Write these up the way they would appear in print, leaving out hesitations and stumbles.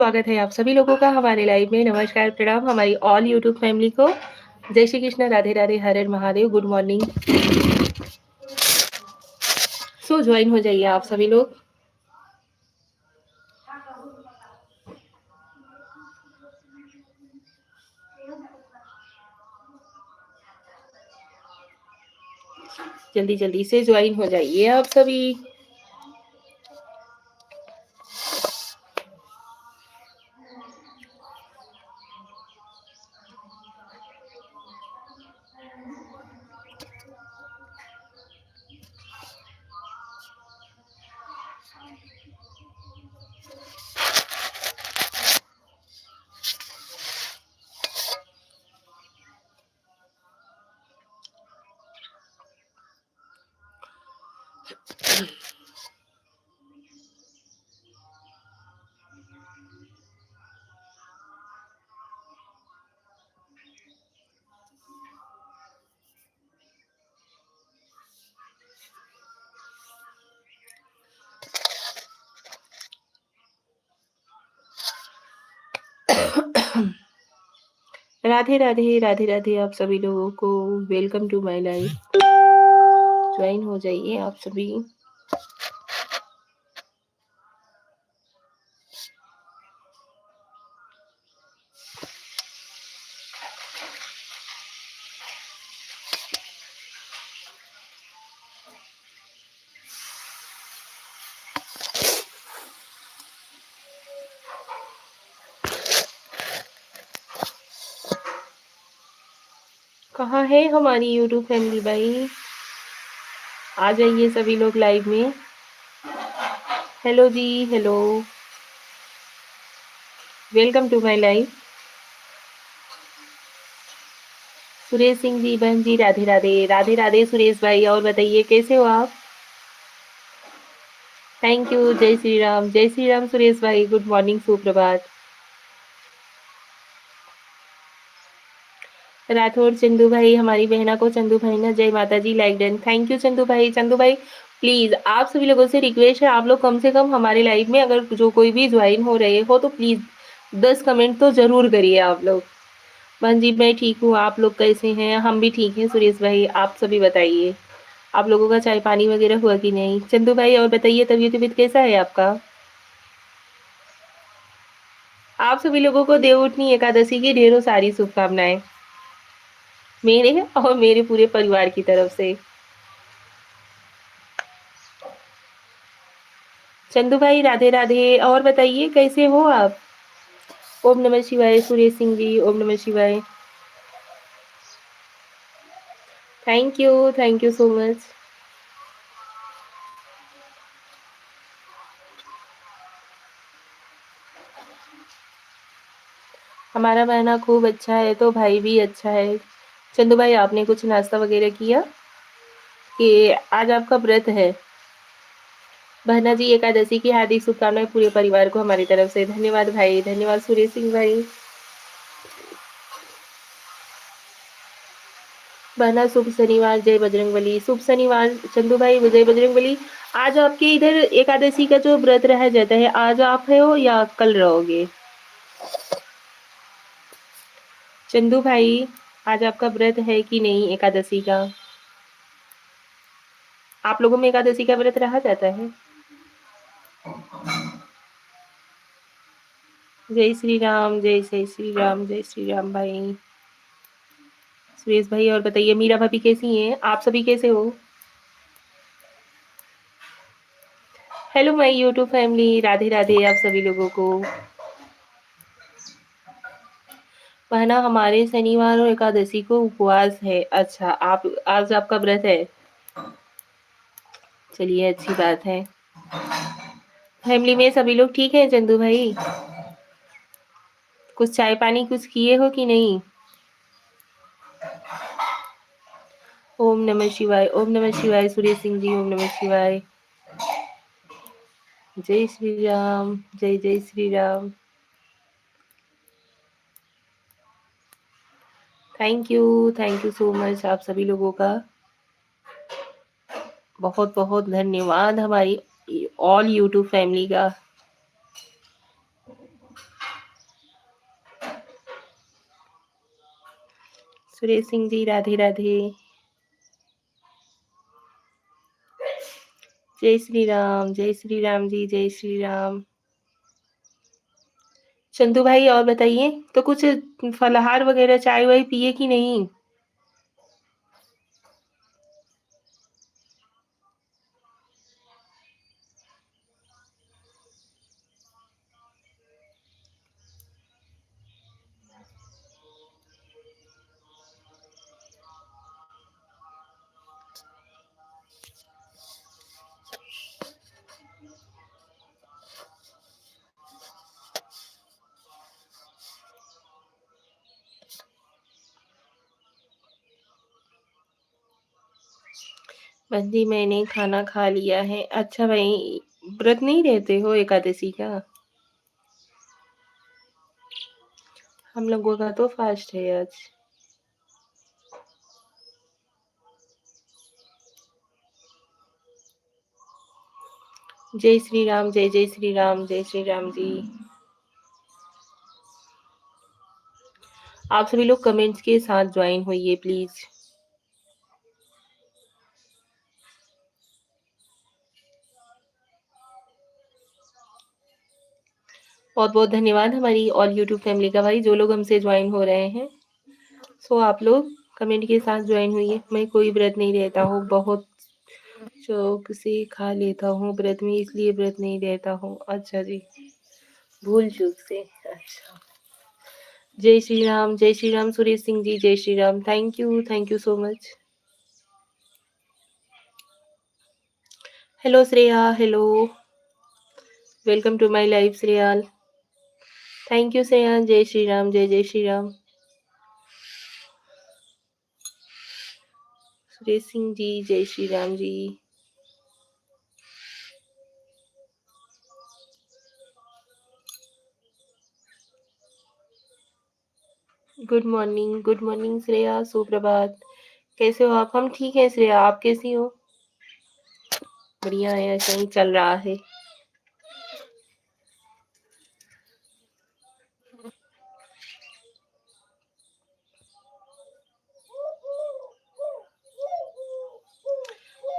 स्वागत है आप सभी लोगों का हमारे लाइव में। नमस्कार, प्रणाम हमारी ऑल यूट्यूब फैमिली को। जय Shri Krishna, Radhe Radhe, Har Har Mahadev, good morning. So join हो जाइए आप सभी लोग। जल्दी जल्दी से ज्वाइन हो जाइए आप सभी। राधे राधे, राधे राधे आप सभी लोगों को। Welcome to my life. Join हो जाइए आप सभी। कहाँ है हमारी यूट्यूब फैमिली भाई? आ जाइए सभी लोग लाइव में। हेलो जी, hello, welcome to my life. Suresh Singh ji, बहन जी, राधे राधे, राधे राधे सुरेश भाई। और बताइए कैसे हो आप? Thank you. जय श्री राम सुरेश भाई, गुड मॉर्निंग, सुप्रभात। राठौर चंदू भाई, हमारी बहना को चंदू भाई ना जय माता जी like done. Thank you Chandu भाई। चंदू भाई प्लीज आप सभी लोगों से रिक्वेस्ट है, आप लोग कम से कम हमारे लाइव में अगर जो कोई भी ज्वाइन हो रहे हो तो प्लीज 10 कमेंट तो जरूर करिए आप लोग। बहन जी मैं ठीक हूँ, आप लोग कैसे हैं? हम भी ठीक हैं सुरेश भाई, आप सभी बताइए आप लोगों का चाय पानी वगैरह हुआ कि नहीं? चंदू भाई और बताइए तबीयत तबीयत कैसा है आपका? आप सभी लोगों को देवउठनी एकादशी की ढेरों सारी शुभकामनाएं मेरे और मेरे पूरे परिवार की तरफ से। चंदू भाई राधे राधे, और बताइए कैसे हो आप? ओम नमः शिवाय सुरेश सिंह जी, ओम नमः शिवाय। Thank you so much. हमारा बहना खूब अच्छा है तो भाई भी अच्छा है। चंदू भाई आपने कुछ नाश्ता वगैरह किया कि आज आपका व्रत है? बहना जी एकादशी की हार्दिक शुभकामनाएं पूरे परिवार को हमारी तरफ से। धन्यवाद भाई, धन्यवाद सुरेश सिंह भाई। बहना शुभ शनिवार, जय बजरंगबली। शुभ शनिवार चंदू भाई, जय बजरंगबली। आज आपके इधर एकादशी का जो व्रत रह जाता है, आज आप हो या कल रहोगे? चंदू भाई आज आपका व्रत है कि नहीं एकादशी का? आप लोगों में एकादशी का व्रत रहा जाता है? जय श्री राम, जय श्री राम, जय श्री राम भाई। सुरेश भाई और बताइए मीरा भाभी कैसी हैं? आप सभी कैसे हो? Hello my YouTube family, Radhe Radhe आप सभी लोगों को। बहना हमारे शनिवार और एकादशी को उपवास है। अच्छा, आप आज आपका व्रत है? चलिए अच्छी बात है। फैमिली में सभी लोग ठीक हैं चंदू भाई? कुछ चाय पानी कुछ किए हो कि नहीं? ओम नमः शिवाय, ओम नमः शिवाय सुरेश सिंह जी, ओम नमः शिवाय। जय श्री राम, जय Shri Ram. Thank you so much आप सभी लोगों का। बहुत बहुत धन्यवाद हमारी ऑल यूट्यूब फैमिली का। सुरेश सिंह जी राधे राधे। जय श्री राम जी, जय श्री राम। चंदू भाई और बताइए, तो कुछ फलाहार वगैरह चाय वाय पिए कि नहीं? बंदी मैंने खाना खा लिया है। अच्छा भाई, व्रत नहीं रहते हो एकादशी का? हम लोगों का तो फास्ट है आज। जय श्री राम, जय जय श्री राम, जय श्री राम जी। आप सभी लोग कमेंट्स के साथ ज्वाइन होइए प्लीज। बहुत बहुत धन्यवाद हमारी ऑल यूट्यूब फैमिली का भाई, जो लोग हमसे ज्वाइन हो रहे हैं। सो आप लोग कमेंट के साथ ज्वाइन हुई। मैं कोई व्रत नहीं रहता हूँ, बहुत शौक से खा लेता हूँ व्रत में, इसलिए व्रत नहीं रहता हूँ। अच्छा जी, भूल चूक से। अच्छा, जय श्री राम सुरेश सिंह जी, जय Shri Ram. Thank you so much. Hello Shreya, hello, welcome to my life Shreyal. Thank you Shreya, जय श्री राम, जय जय श्री राम। सुरेश सिंह जी, जय श्री राम जी। गुड मॉर्निंग श्रेया, सुप्रभात। कैसे हो आप? हम ठीक हैं श्रेया, आप कैसी हो? बढ़िया है, ऐसा ही चल रहा है।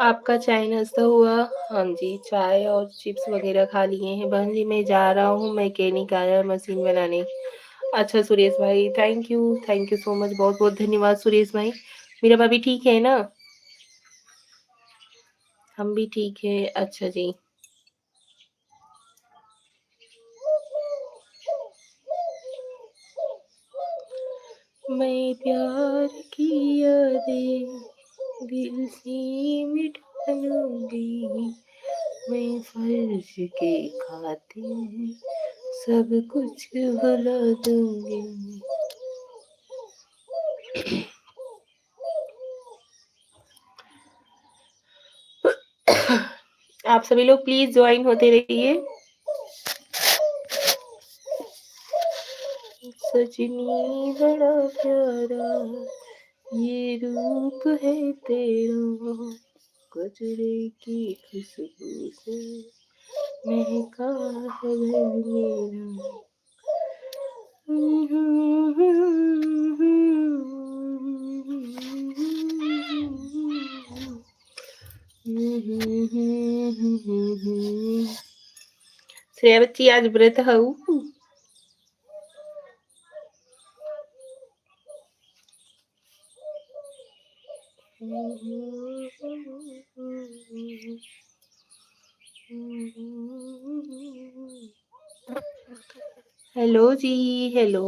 आपका चाय नाश्ता हुआ? हाँ जी, चाय और चिप्स वगैरह खा लिए हैं। बहन जी मैं जा रहा हूँ मैकेनिक आया मशीन बनाने। अच्छा सुरेश भाई, थैंक यू सो मच, बहुत बहुत धन्यवाद सुरेश भाई। मेरा भाभी ठीक है ना? हम भी ठीक है। अच्छा जी। मैं प्यार की यादें दिल से मिटा लूंगी, मैं फर्ज के खातिर सब कुछ भुला दूंगी। आप सभी लोग प्लीज ज्वाइन होते रहिए। सजनी बड़ा प्यारा ये रूप है तेरा, गजरे की खुशबू से महका है घर मेरा। श्रेया बच्ची आज व्रत हूँ। हेलो जी, हेलो।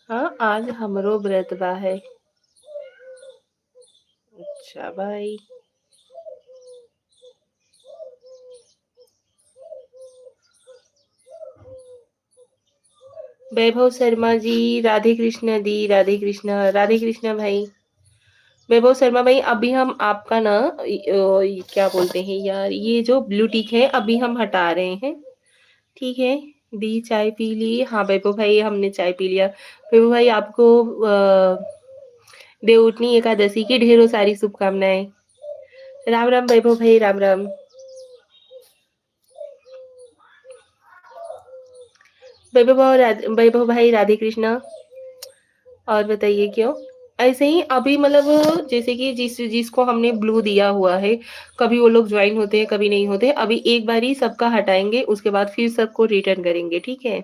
हाँ आज हमरो व्रत बा है। अच्छा भाई। वैभव शर्मा जी, राधे कृष्णा दी, राधे कृष्णा भाई। वैभव शर्मा भाई, अभी हम आपका ना क्या बोलते हैं यार, ये जो ब्लू टिक है अभी हम हटा रहे हैं। ठीक है, दी चाय पी ली? हाँ वैभव भाई हमने चाय पी लिया। वैभव भाई आपको देवउठनी एकादशी की ढेरों सारी शुभकामनाएं। राम राम वैभव भाई, राम राम। वैभव भाई राधे कृष्णा। और बताइए क्यों? ऐसे ही अभी मतलब जैसे कि जिसको हमने ब्लू दिया हुआ है, कभी वो लोग जॉइन होते हैं, कभी नहीं होते। अभी एक बारी सबका हटाएँगे, उसके बाद फिर सबको रिटर्न करेंगे, ठीक है?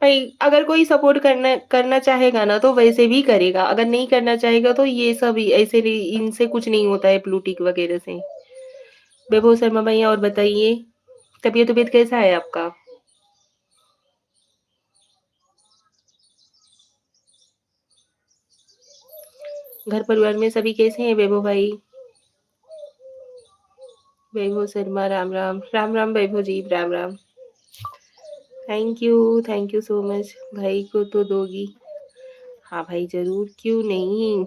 भाई अगर कोई सपोर्ट करना करना चाहेगा ना तो वैसे भी करेगा, अगर नहीं करना चाहेगा तो ये सब ऐसे भी इनसे कुछ नहीं होता है ब्लू टिक वगैरह से। वैभव शर्मा भैया और बताइए, तबीयत-वबीयत कैसा है आपका? घर परिवार में सभी कैसे हैं वैभव भाई? Vaibhav Sharma Ram Ram. Ram Ram Vaibhav ji, Ram Ram. Thank you so much. भाई को तो दोगी? हाँ भाई ज़रूर, क्यों नहीं?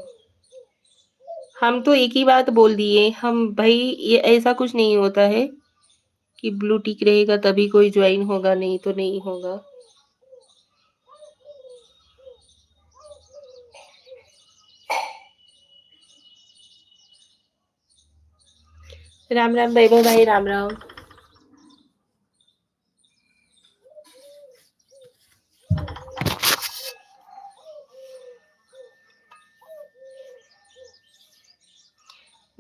हम तो एक ही बात बोल दिए, हम भाई ये ऐसा कुछ नहीं होता है कि ब्लू टिक रहेगा तभी कोई जॉइन होगा, नहीं तो नहीं होगा। राम राम वैभव भाई, राम राम।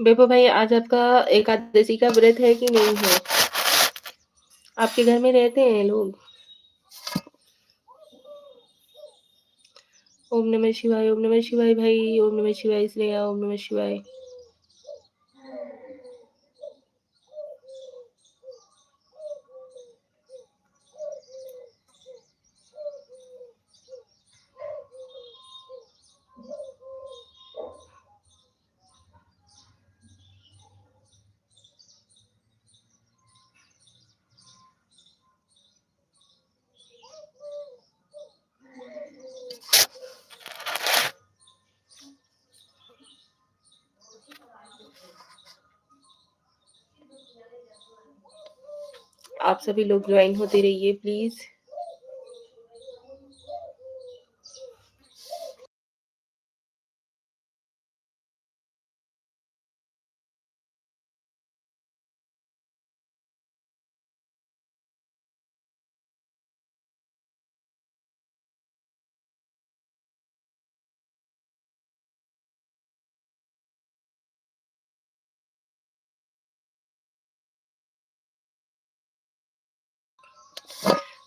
वैभव भाई आज आपका एकादशी का व्रत है कि नहीं है? आपके घर में रहते हैं लोग? ओम नमः शिवाय, ओम नमः शिवाय भाई, ओम नमः शिवाय श्रेया, ओम नमः शिवाय। आप सभी लोग ज्वाइन होते रहिए please.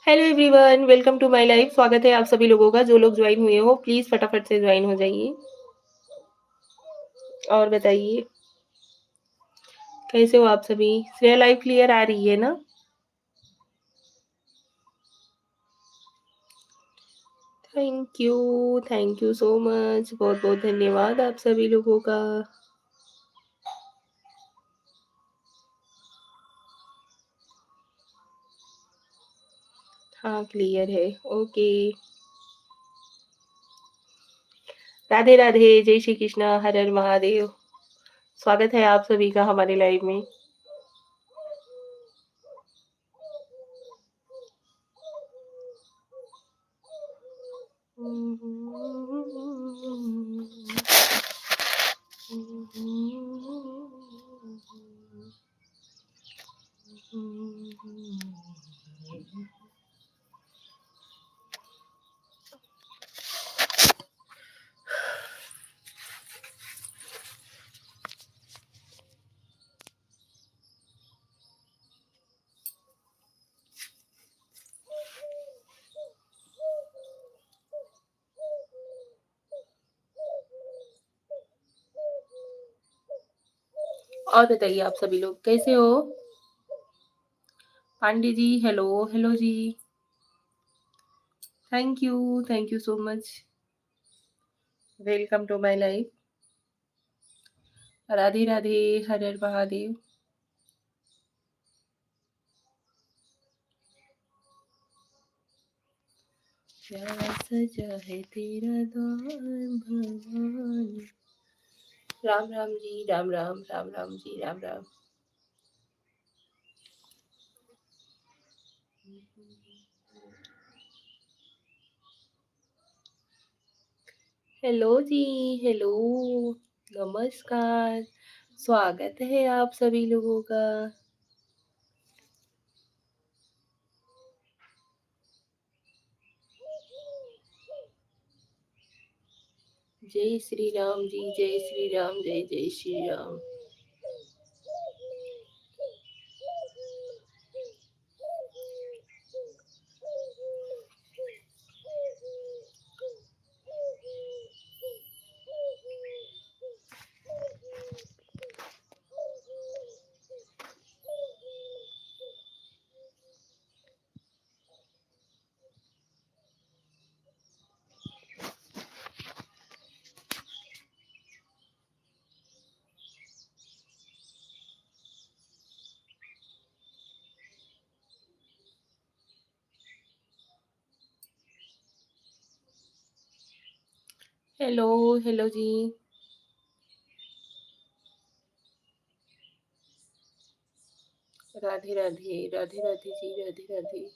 Hello everyone, welcome to my life. स्वागत है आप सभी लोगों का, जो लोग ज्वाइन हुए हो प्लीज़ फटाफट से ज्वाइन हो जाइए। और बताइए, कैसे हो आप सभी? श्रेया लाइव क्लियर आ रही है ना? Thank you so much. बहुत-बहुत धन्यवाद आप सभी लोगों का। हाँ, क्लियर है। ओके। राधे राधे, जय श्री कृष्णा, हर हर महादेव। स्वागत है आप सभी का हमारे लाइव में। और बताइए आप सभी लोग कैसे हो? पांडे जी, हेलो, हेलो जी। Thank you so much. Welcome to my life. Radhe Radhe, Har Har Mahadev. क्या सजा है तेरा द्वार भगवान। राम राम जी, राम राम, राम राम जी, राम राम। हेलो जी, हेलो, नमस्कार। स्वागत है आप सभी लोगों का। जय श्री राम जी, जय श्री राम, जय जय श्री राम। हेलो, हेलो जी। राधे राधे, राधे राधे जी, राधे राधे।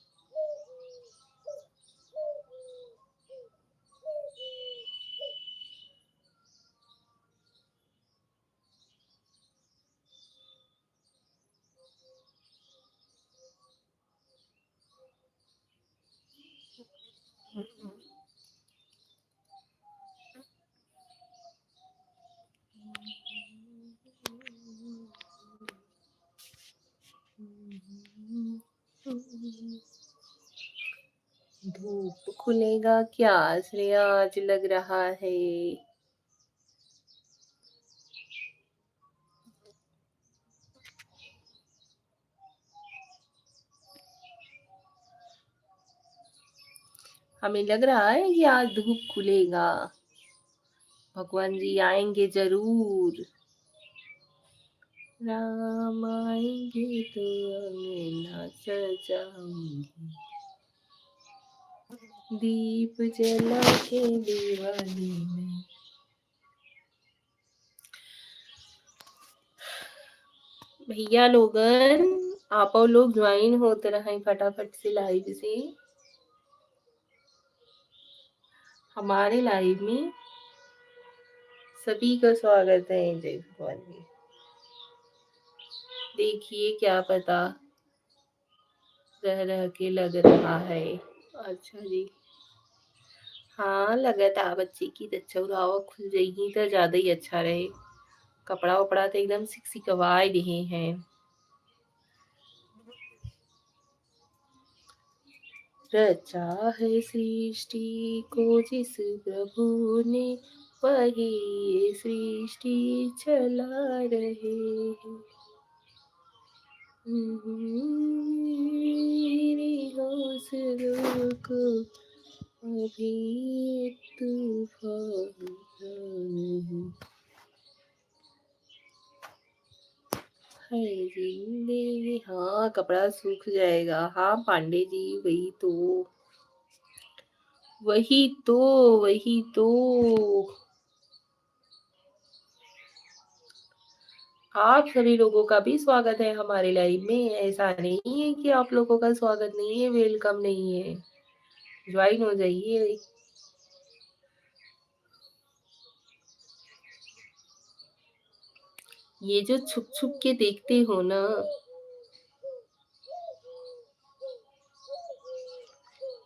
धूप खुलेगा क्या श्रेया, आज लग रहा है। हमें लग रहा है कि आज धूप खुलेगा। भगवान जी आएंगे जरूर। राम आएंगे तो अंगना सजाऊंगी, दीप जला के दिवाली में। भैया लोगन, आप और लोग ज्वाइन होते रहे फटाफट से लाइव से। हमारे लाइव में सभी का स्वागत है। जय भगवान जी। देखिए क्या पता रह रह के लग रहा है। अच्छा जी। हाँ लगता बच्चे की तो चौरावा खुल जाएगी तो ज्यादा ही अच्छा रहे। कपड़ा वपड़ा तो एकदम सिकसिकवा रहे हैं। रचा है सृष्टि को जिस प्रभु ने, वही ये सृष्टि चला रहे हैं। मेरे हौसलों को अभी तूफान नहीं है जिंदगी। हाँ कपड़ा सूख जाएगा। हाँ पांडे जी वही तो, वही तो, वही तो। आप सभी लोगों का भी स्वागत है हमारे लाइव में। ऐसा नहीं है कि आप लोगों का स्वागत नहीं है, वेलकम नहीं है। ज्वाइन हो जाइए। ये जो छुप छुप के देखते हो ना,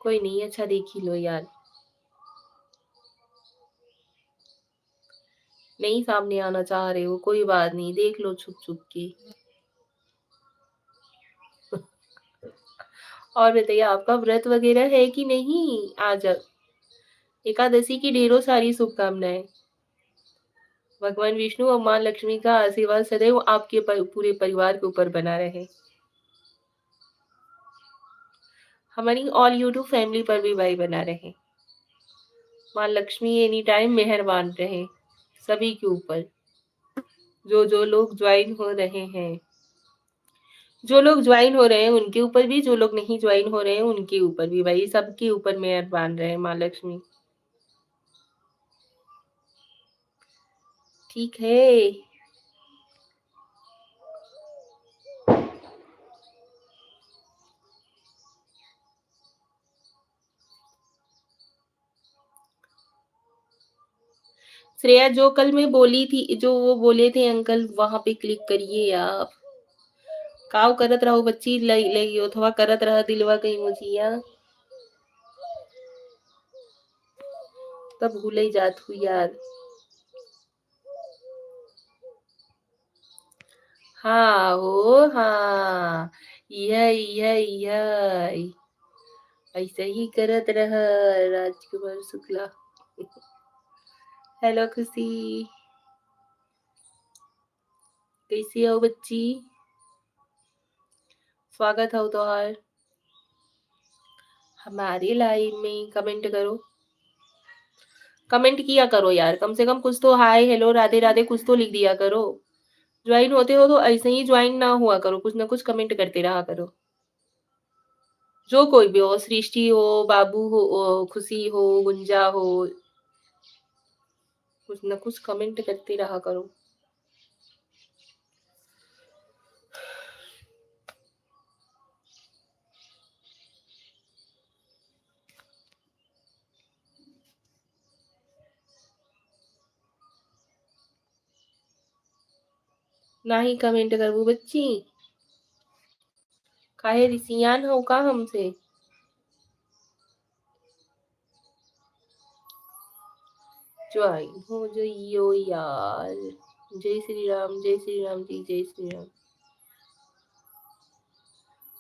कोई नहीं, अच्छा देख ही लो यार। नहीं सामने आना चाह रहे हो, कोई बात नहीं, देख लो छुप छुप के। और बताइए आपका व्रत वगैरह है कि नहीं आज? एकादशी की ढेरों सारी शुभकामनाएं। भगवान विष्णु और मां लक्ष्मी का आशीर्वाद सदैव आपके पूरे परिवार के ऊपर बना रहे। हमारी ऑल यूट्यूब फैमिली पर भी भाई बना रहे। मां लक्ष्मी एनी टाइम मेहरबान रहे सभी के ऊपर। जो लोग ज्वाइन हो रहे हैं, जो लोग ज्वाइन हो रहे हैं उनके ऊपर भी, जो लोग नहीं ज्वाइन हो रहे हैं उनके ऊपर भी, भाई सबके ऊपर मेहरबान रहे मां लक्ष्मी। ठीक है। श्रेया जो कल मैं बोली थी, जो वो बोले थे अंकल, वहां पे क्लिक करिए आप। काव करत रहो बच्ची, लई लई अथवा करत रह दिलवा कहीं मुझिया, तब भूल ही जात हुई यार। हाँ हो हाँ। यही ऐसे ही करत रह राजकुमार शुक्ला। हेलो खुशी, कैसी हो बच्ची? स्वागत हो तोहार हमारे लाइव में। कमेंट करो, कमेंट किया करो यार, कम से कम कुछ तो हाय हेलो राधे राधे कुछ तो लिख दिया करो। ज्वाइन होते हो तो ऐसे ही ज्वाइन ना हुआ करो, कुछ ना कुछ कमेंट करते रहा करो। जो कोई भी हो, सृष्टि हो, बाबू हो, खुशी हो, गुंजा हो, कुछ ना कुछ कमेंट करते रहा करो। ना ही कमेंट करबू बच्ची, काहे रिसियान हो का हमसे? ज्वाइन हो जाइयो यार। जय श्री राम जी, जय श्री राम।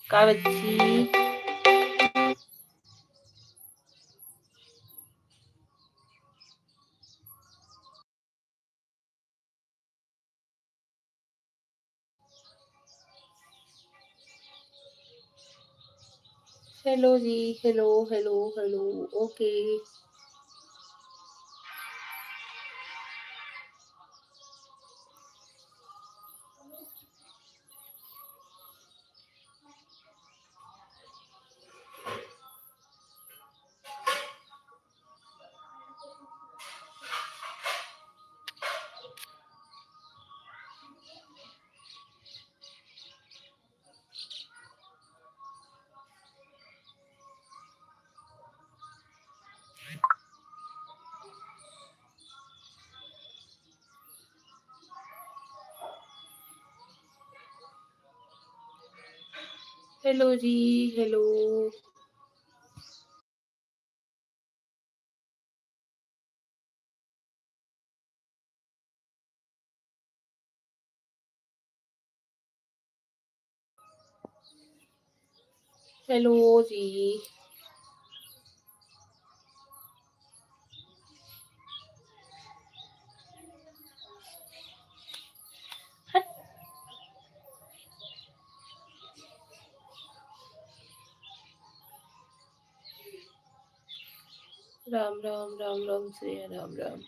का बच्ची? हेलो जी, hello hello hello. Okay, hello जी, हेलो। हेलो जी। राम राम राम राम श्री राम राम।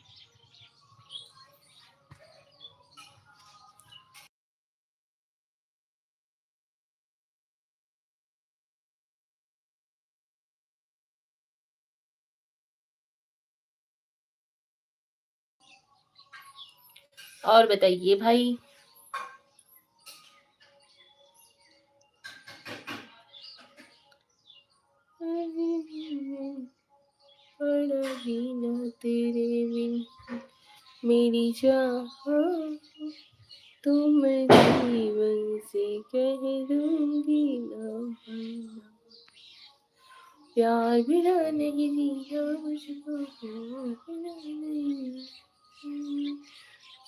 और बताइए भाई। पड़ा बिना तेरे बिन मेरी जान, तो मैं जीवन से कह दूंगी ना। प्यार बिना नहीं जीना मुझको, प्यार बिना नहीं,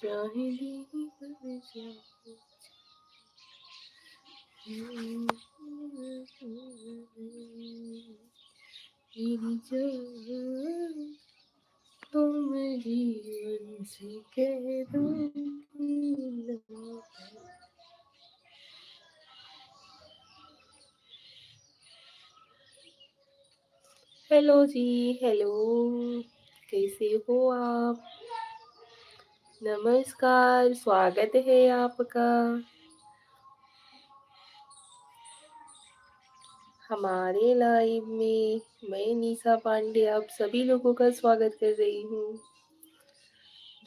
चाहे दीदी पर जाए। मेरी जान, तो मैं जीवन से कह दूंगी ना। हेलो जी, हेलो। कैसे हो आप? नमस्कार, स्वागत है आपका हमारे लाइव में। मैं निशा पांडे आप सभी लोगों का स्वागत कर रही हूँ।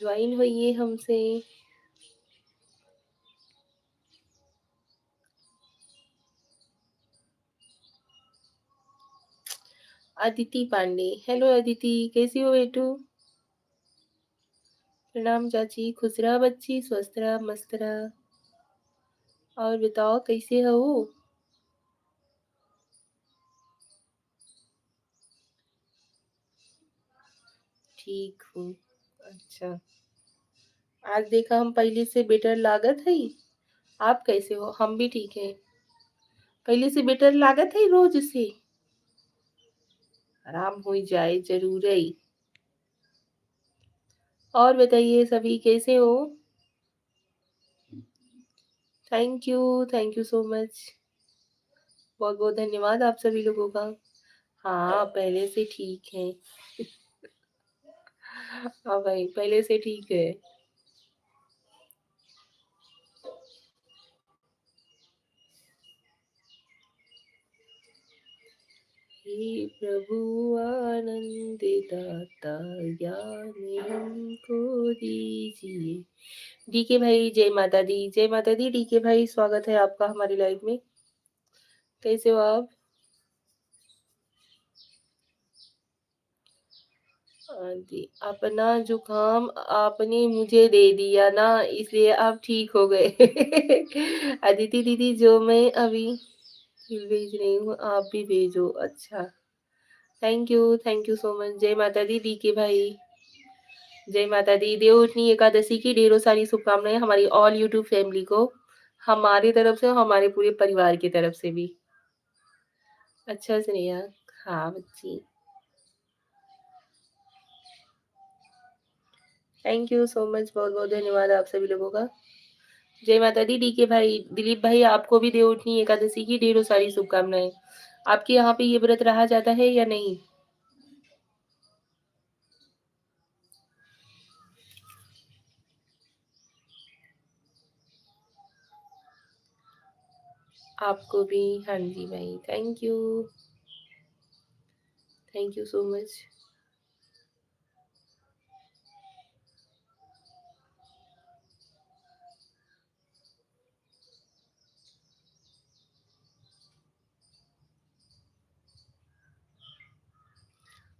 ज्वाइन होइए हमसे। अदिति पांडे, हेलो अदिति, कैसी हो बेटू? प्रणाम चाची, खुश रहा बच्ची, स्वस्थ रहा, मस्त रहा। और बताओ कैसे हो? ठीक हूँ। अच्छा, आज देखा हम पहले से बेटर लागत है। आप कैसे हो? हम भी ठीक हैं। पहले से बेटर लागत है रोज से? आराम हो जाए ज़रूर ही। और बताइए सभी कैसे हो? Thank you so much. बहुत-बहुत धन्यवाद आप सभी लोगों का। हाँ, पहले से ठीक है। हाँ भाई, पहले से ठीक है। हे प्रभु आनंद दाता ज्ञान हमको दीजिए। डीके भाई जय माता दी, जय माता दी। डीके भाई स्वागत है आपका हमारी लाइव में। कैसे हो आप? हाँ जी, अपना जुकाम आपने मुझे दे दिया ना, इसलिए आप ठीक हो गए। अदिति दीदी जो मैं अभी भेज रही हूँ आप भी भेजो। अच्छा, थैंक यू सो मच। जय माता दी डी के भाई। जय माता दी। देवउठनी एकादशी की ढेरों सारी शुभकामनाएं हमारी ऑल यूट्यूब फैमिली को, हमारी तरफ से और हमारे पूरे परिवार की तरफ से भी। अच्छा स्नेहा। हाँ बच्ची। थैंक यू सो मच, बहुत बहुत धन्यवाद आप सभी लोगों का। जय माता दी डीके भाई। दिलीप भाई आपको भी देवउठनी एकादशी की ढेरों सारी शुभकामनाएं। आपके यहाँ पे ये व्रत रहा जाता है या नहीं? आपको भी। हाँ जी भाई, थैंक यू सो मच।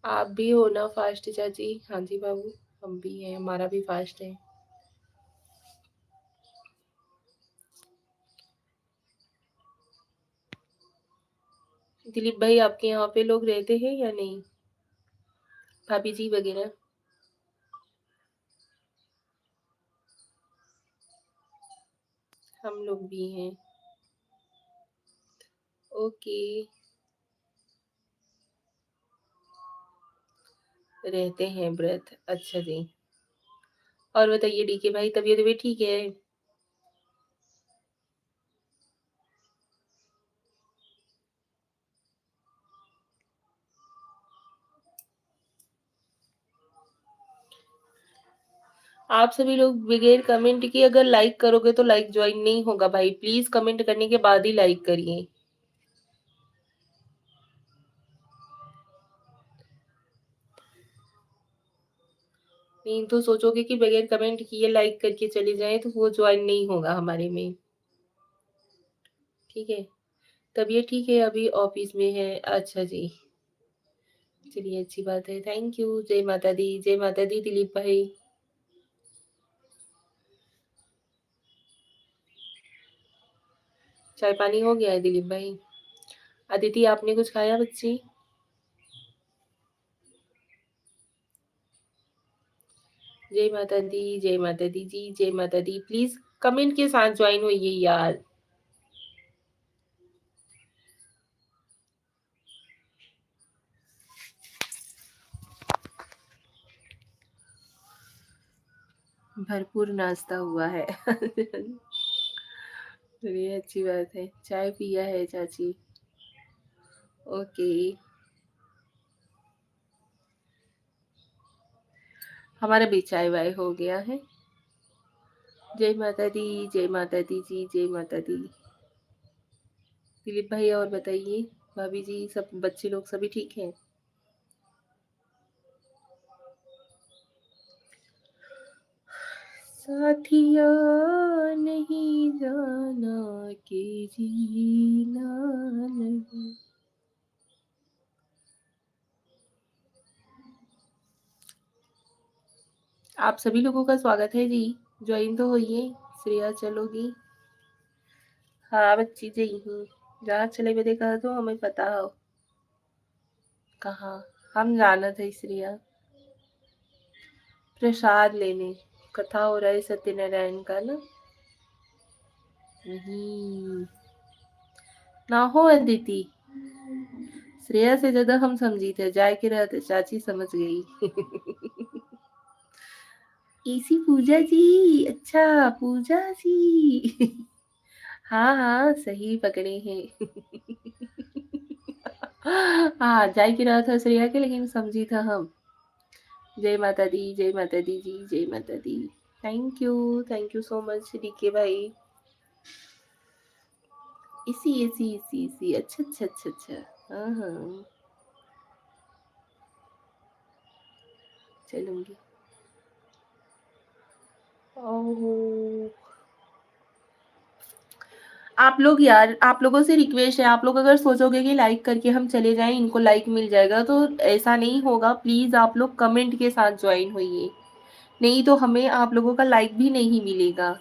आप भी हो ना फास्ट चाची? हाँ जी बाबू, हम भी हैं, हमारा भी फास्ट है। दिलीप भाई आपके यहाँ पे लोग रहते हैं या नहीं? भाभी जी वगैरह? हम लोग भी हैं। ओके। रहते हैं व्रत। अच्छा जी। और बताइए डीके भाई, तबीयत भी ठीक है? आप सभी लोग बगैर कमेंट के अगर लाइक करोगे तो लाइक ज्वाइन नहीं होगा भाई, प्लीज कमेंट करने के बाद ही लाइक करिए। नहीं तो सोचोगे कि बगैर कमेंट किए लाइक करके चले जाएं तो वो ज्वाइन नहीं होगा हमारे में। ठीक है। तबीयत ठीक है, अभी ऑफिस में है। अच्छा जी। चलिए अच्छी बात है। Thank you. जय माता दी, जय माता दी दिलीप भाई। चाय पानी हो गया है दिलीप भाई? अदिति आपने कुछ खाया बच्ची? जय माता दी, जय माता दी जी, जय माता दी। प्लीज कमेंट के साथ ज्वाइन होइए यार। भरपूर नाश्ता हुआ है। चलिए अच्छी बात है। चाय पिया है चाची? ओके। हमारा भी चाय वाय हो गया है। जय माता दी, जय माता दी जी, जय माता दी। दिलीप भाई और बताइए, भाभी जी सब बच्चे लोग सभी ठीक हैं? साथिया नहीं जाना कि जीना नहीं। आप सभी लोगों का स्वागत है जी। ज्वाइन तो होइए। श्रेया चलोगी? हाँ बच्ची जी हूँ। जहाँ चले बदे कह दो, हमें पता हो कहाँ। हम जाना था श्रेया प्रसाद लेने। कथा हो रहा है सत्यनारायण का ना। नहीं ना हो अदिति, श्रेया से ज्यादा हम समझी थे, जाए के रहते चाची समझ गई। इसी पूजा जी, अच्छा पूजा जी। हाँ हाँ सही पकड़े हैं। हाँ जाए की रहा था श्रेया के, लेकिन समझी था हम। जय माता दी, जय माता दी जी, जय माता दी। Thank you so much DK भाई। इसी अच्छा अच्छा अच्छा अच्छा। हाँ हाँ चलूंगी। ओह आप लोग यार, आप लोगों से रिक्वेस्ट है, आप लोग अगर सोचोगे कि लाइक करके हम चले जाएं, इनको लाइक मिल जाएगा, तो ऐसा नहीं होगा। प्लीज आप लोग कमेंट के साथ ज्वाइन होइए, नहीं तो हमें आप लोगों का लाइक भी नहीं मिलेगा।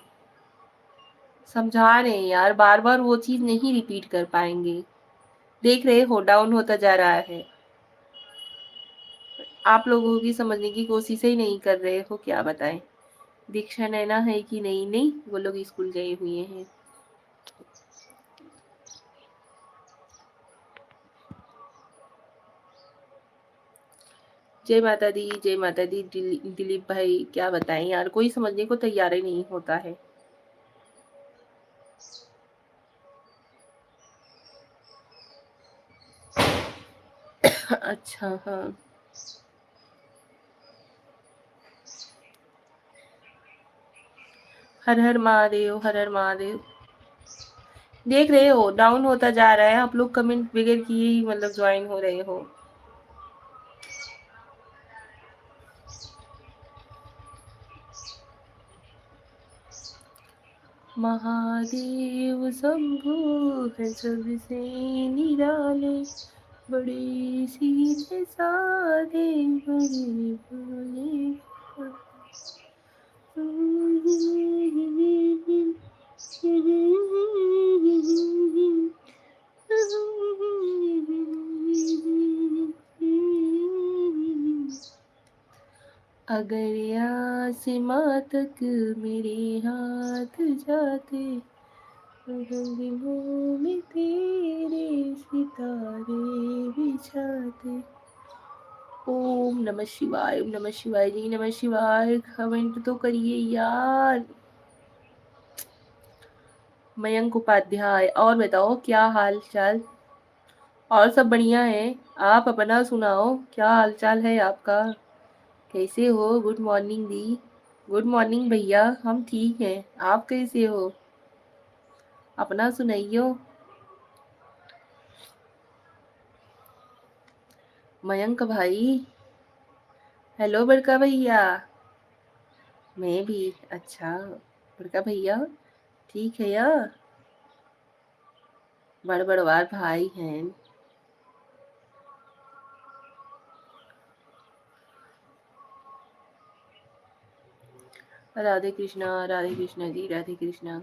समझा रहे हैं यार, बार बार वो चीज नहीं रिपीट कर पाएंगे। देख रहे हो डाउन होता जा रहा है। आप लोगों की समझने की कोशिश ही नहीं कर रहे हो, क्या बताएं। दीक्षा नैना है कि नहीं? नहीं वो लोग स्कूल गए हुए हैं। जय माता दी, जय माता दी। दिलीप भाई क्या बताएं यार, कोई समझने को तैयार ही नहीं होता है। अच्छा हाँ। हर हर महादेव, हर हर महादेव। देख रहे हो डाउन होता जा रहा है, आप लोग कमेंट बगैर किए ही मतलब ज्वाइन हो रहे हो। महादेव शंभु है सबसे निराले, बड़े सीधे साधे बड़े भोले। अगर यहाँ से माँ तक मेरे हाथ जाते, दिलों में तेरे सितारे बिछाते। ओम नमः शिवाय, ओम नमः शिवाय जी, नमः शिवाय। कमेंट तो करिए यार। मयंक उपाध्याय, और बताओ क्या हाल चाल? और सब बढ़िया है। आप अपना सुनाओ, क्या हाल चाल है आपका? कैसे हो? गुड मॉर्निंग दी। गुड मॉर्निंग भैया, हम ठीक हैं। आप कैसे हो? अपना सुनाइयो। मयंक भाई। हेलो बड़का भैया। मैं भी। अच्छा बड़का भैया ठीक है या? बड़ बड़वार भाई हैं। राधे कृष्णा जी, राधे कृष्णा।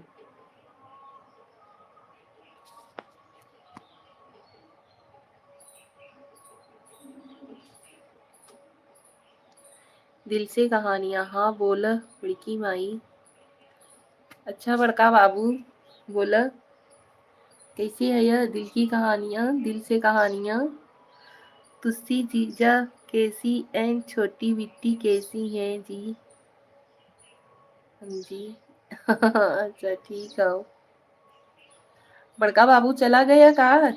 दिल से कहानियां, हाँ बोला बड़की माई। अच्छा बड़का बाबू बोला, कैसी है यह दिल की कहानियां, दिल से कहानियां? तुस्सी जीजा कैसी एंड छोटी बिट्टी कैसी हैं जी? हाँ जी। अच्छा ठीक है। बड़का बाबू चला गया कहाँ?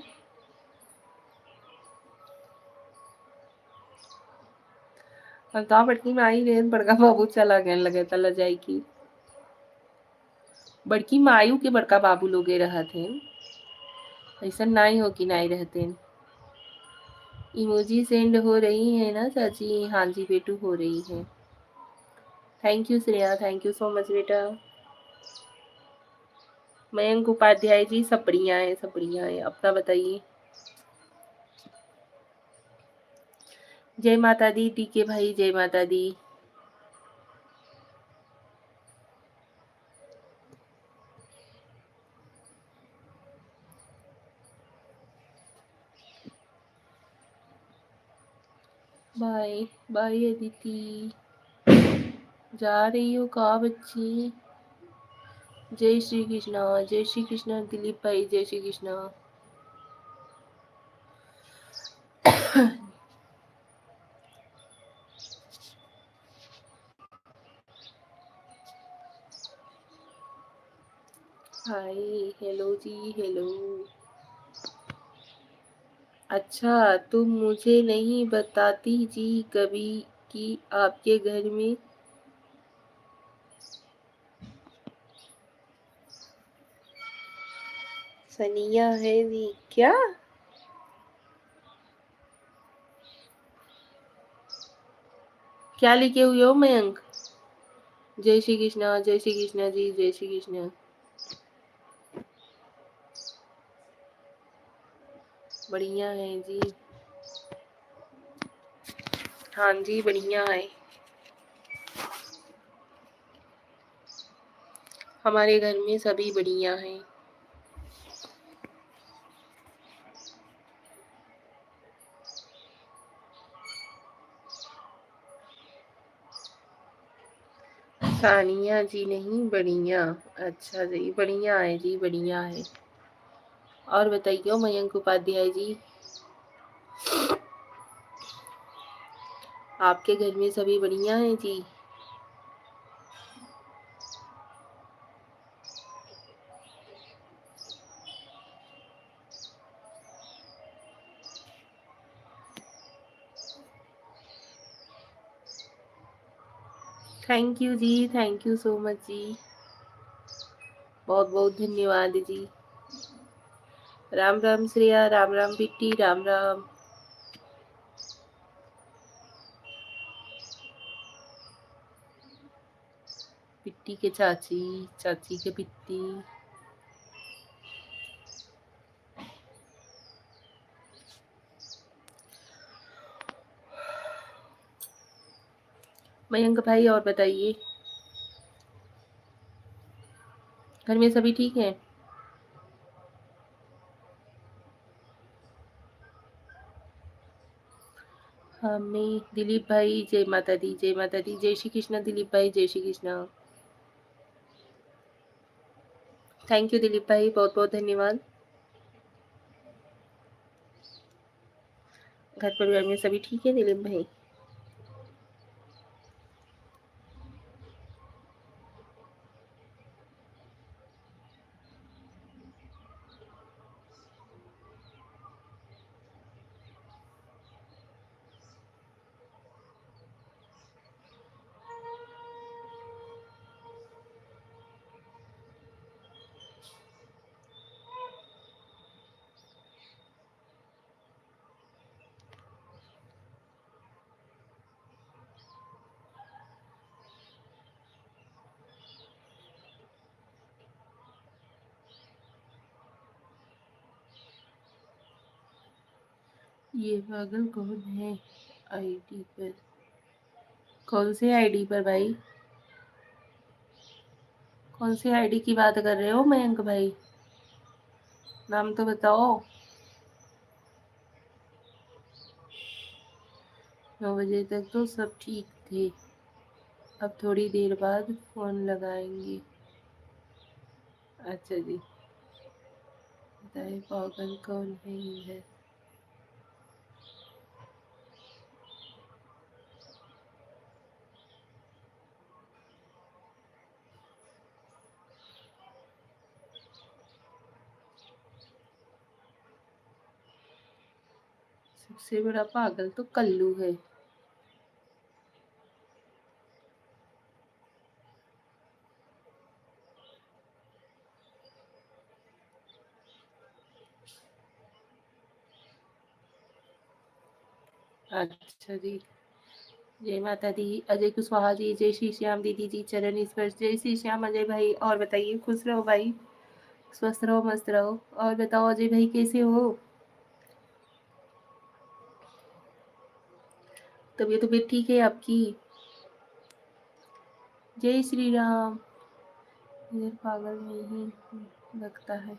कहाँ बड़की माई रे, बड़का बाबू चला गया लगे तला जाई की। बड़की मायू के बड़का बाबू लोगे रहत हैं। ऐसा नाई हो कि नाई रहते। इमोजी सेंड हो रही है ना चाची? हाँ जी बेटू हो रही है। Thank you Shreya, thank you so much बेटा। मयंक उपाध्याय जी सब बढ़िया है, सब बढ़िया है। अपना बताइए। जय माता दी टीके भाई, जय माता दी। Bye bye Aditi. जा रही हो कहाँ बच्ची? जय श्री कृष्णा, जय श्री कृष्णा दिलीप भाई, जय श्री कृष्णा। हाय, हेलो जी, हेलो। अच्छा, तुम मुझे नहीं बताती जी कभी कि आपके घर में सनिया है जी? क्या? क्या लिखे हुए हो मयंक? जय श्री कृष्णा, जय श्री कृष्णा जी, जय श्री कृष्णा। बढ़िया है जी। हाँ जी, बढ़िया है। हमारे घर में सभी बढ़िया हैं। सानिया जी नहीं, बढ़िया। अच्छा जी, बढ़िया है जी, बढ़िया है। और बताइए मयंक उपाध्याय जी, आपके घर में सभी बढ़िया हैं जी? थैंक यू जी, थैंक यू सो मच जी। बहुत बहुत धन्यवाद जी। राम राम श्रेया, राम राम बिट्टी, राम राम। बिट्टी के चाची, चाची के बिट्टी। मयंक भाई और बताइए, घर में सभी ठीक हैं? हमें दिलीप भाई, जय माता दी, जय माता दी, जय श्री कृष्णा दिलीप भाई, जय श्री कृष्णा। थैंक यू दिलीप भाई, बहुत बहुत धन्यवाद। घर परिवार में सभी ठीक है दिलीप भाई? ये पागल कौन है आईडी पर? कौन से आईडी पर भाई? कौन सी आईडी की बात कर रहे हो मयंक भाई? नाम तो बताओ। 9 बजे तक तो सब ठीक थे, अब थोड़ी देर बाद फोन लगाएंगे। अच्छा जी, बताए पागल कौन है इधर? सबसे बड़ा पागल तो कल्लू है। अच्छा जी, जय माता दी। अजय कुशवाहा जी, जय श्री श्याम दीदी जी, चरण स्पर्श, जय श्री श्याम अजय भाई। और बताइए, खुश रहो भाई, स्वस्थ रहो, मस्त रहो। और बताओ अजय भाई कैसे हो? तबीयत ठीक है आपकी? जय श्री राम। इधर पागल नहीं लगता है।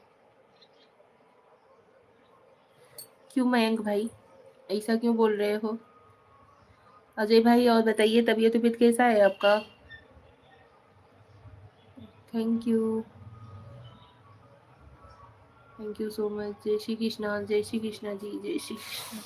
क्यों मयंक भाई, ऐसा क्यों बोल रहे हो? अजय भाई और बताइए, तबीयत कैसा है आपका? Thank you. Thank you so much. जय श्री कृष्णा, जय श्री कृष्णा जी, जय श्री कृष्णा।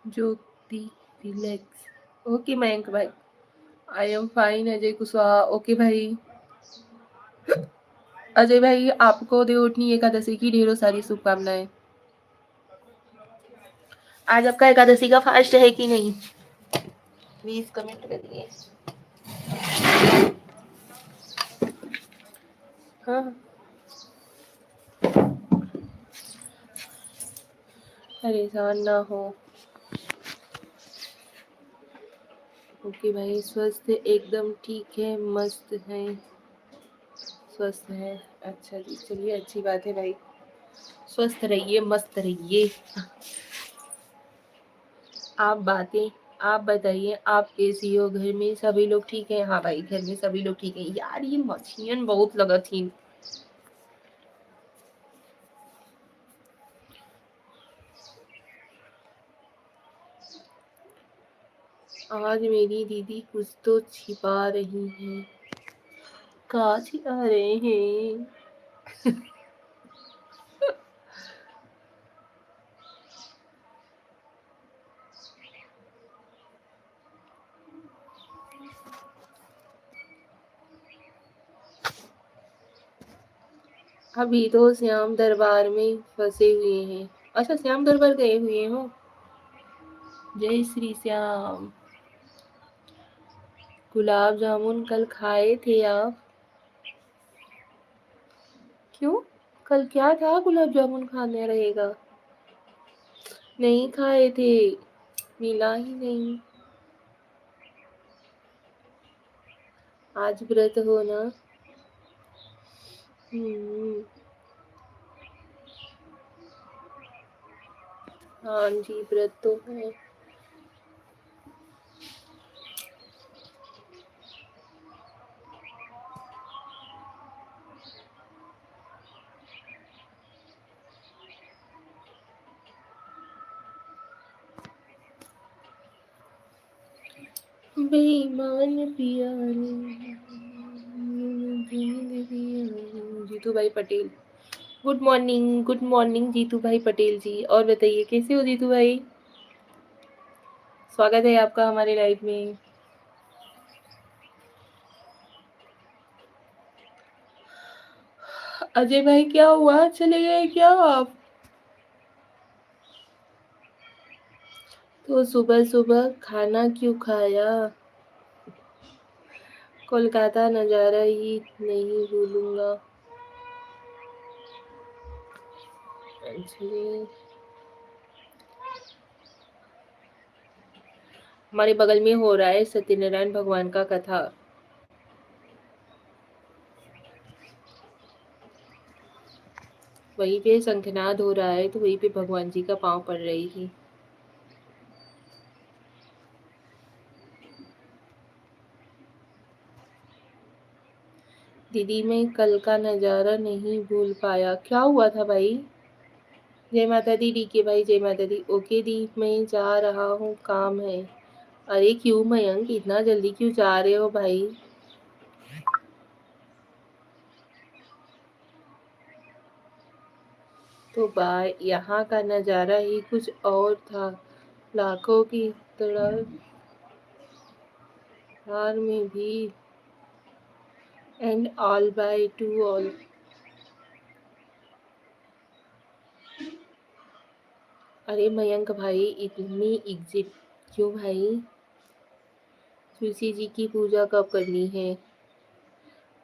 ज्योति रिलैक्स। ओके मयंक भाई, I am fine. Ajay Kushwaha, okay भाई। अजय भाई, आपको देवउठनी एकादशी की ढेरों सारी शुभकामनाएं। आज आपका एकादशी का फास्ट है कि नहीं? प्लीज कमेंट करिए। हाँ, परेशान ना हो। ओके भाई, स्वस्थ एकदम ठीक है, मस्त है, स्वस्थ है। अच्छा जी, चलिए अच्छी बात है भाई, स्वस्थ रहिए, मस्त रहिए। आप बताइए, आप कैसी हो? घर में सभी लोग ठीक है? हाँ भाई, घर में सभी लोग ठीक है। यार ये मछलियाँ बहुत लगा थी। आज मेरी दीदी कुछ तो छिपा रही है। कहाँ छिपा रहे हैं? अभी तो श्याम दरबार में फंसे हुए हैं। अच्छा, श्याम दरबार गए हुए हो? जय श्री श्याम। गुलाब जामुन कल खाए थे आप? क्यों? कल क्या था गुलाब जामुन खाने रहेगा? नहीं खाए थे, मिला ही नहीं। आज व्रत हो ना? हाँ जी, व्रत तो है। बेईमान पिया जीतू भाई पटेल, गुड मॉर्निंग जीतू भाई पटेल जी। और बताइए कैसे हो जीतू भाई? स्वागत है आपका हमारे लाइफ में। अजय भाई क्या हुआ, चले गए क्या आप? तो सुबह सुबह खाना क्यों खाया? कोलकाता नजारा ही नहीं भूलूंगा। अच्छा जी। हमारे बगल में हो रहा है सत्यनारायण भगवान का कथा। वहीं पे शंखनाद हो रहा है, तो वहीं पे भगवान जी का पाँव पड़ रही थी। दीदी मैं कल का नज़ारा नहीं भूल पाया। क्या हुआ था भाई? जय माता दी डी के भाई, जय माता दी। ओके दी, मैं जा रहा हूँ, काम है। अरे क्यों मयंक, इतना जल्दी क्यों जा रहे हो भाई? तो भाई यहाँ का नज़ारा ही कुछ और था। लाखों की तड़ार में भी and all by two all. अरे मयंक भाई, इतनी एग्जिट क्यों भाई? तुलसी जी की पूजा कब करनी है?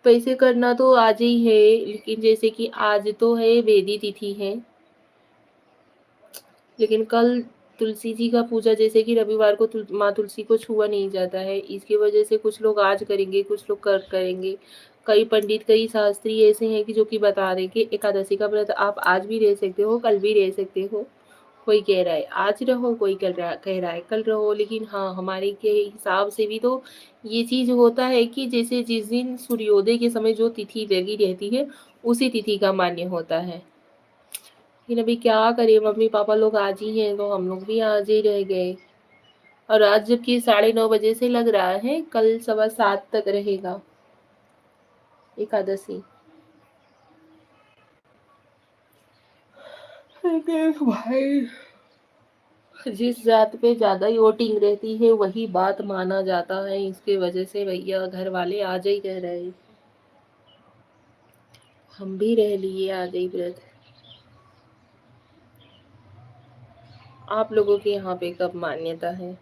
वैसे करना तो आज ही है, लेकिन जैसे कि आज तो है वेदी तिथि है, लेकिन कल तुलसी जी का पूजा, जैसे कि रविवार को माँ तुलसी को छुआ नहीं जाता है, इसकी वजह से कुछ लोग आज करेंगे, कुछ लोग कल करेंगे। कई पंडित, कई शास्त्री ऐसे हैं कि जो कि बता रहे कि एकादशी का व्रत आप आज भी रह सकते हो, कल भी रह सकते हो, कोई कह रहा है आज रहो, कोई कह रहा है कल रहो, लेकिन हाँ, हमारे के हिसाब से भी तो ये चीज़ होता है कि जैसे जिस दिन सूर्योदय के समय जो तिथि लगी रहती है, उसी तिथि का मान्य होता है। लेकिन अभी क्या करें, मम्मी-पापा लोग आज ही हैं, तो हम लोग भी आज ही रह गए। और आज जबकि 9:30 बजे से लग रहा है, कल 7:15 तक रहेगा एकादशी। देख भाई, जिस जात पे ज़्यादा वोटिंग रहती है वही बात माना जाता है, इसके वजह से भैया घर वाले आज ही कह रहे हैं। हम भी रह लिए आज ही व्रत। आप लोगों के यहाँ पे कब मान्यता है?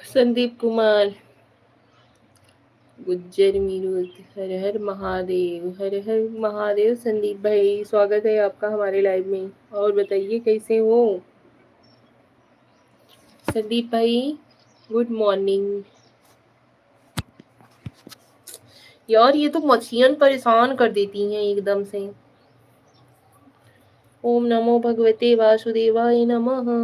संदीप कुमार, गुज्जर मीरुत, हर हर महादेव, हर हर महादेव। संदीप भाई, स्वागत है आपका हमारे लाइव में। और बताइए कैसे हो संदीप भाई? Good morning. यार ये तो मछलियां परेशान कर देती हैं एकदम से। ओम नमो भगवते वासुदेवाय नमः।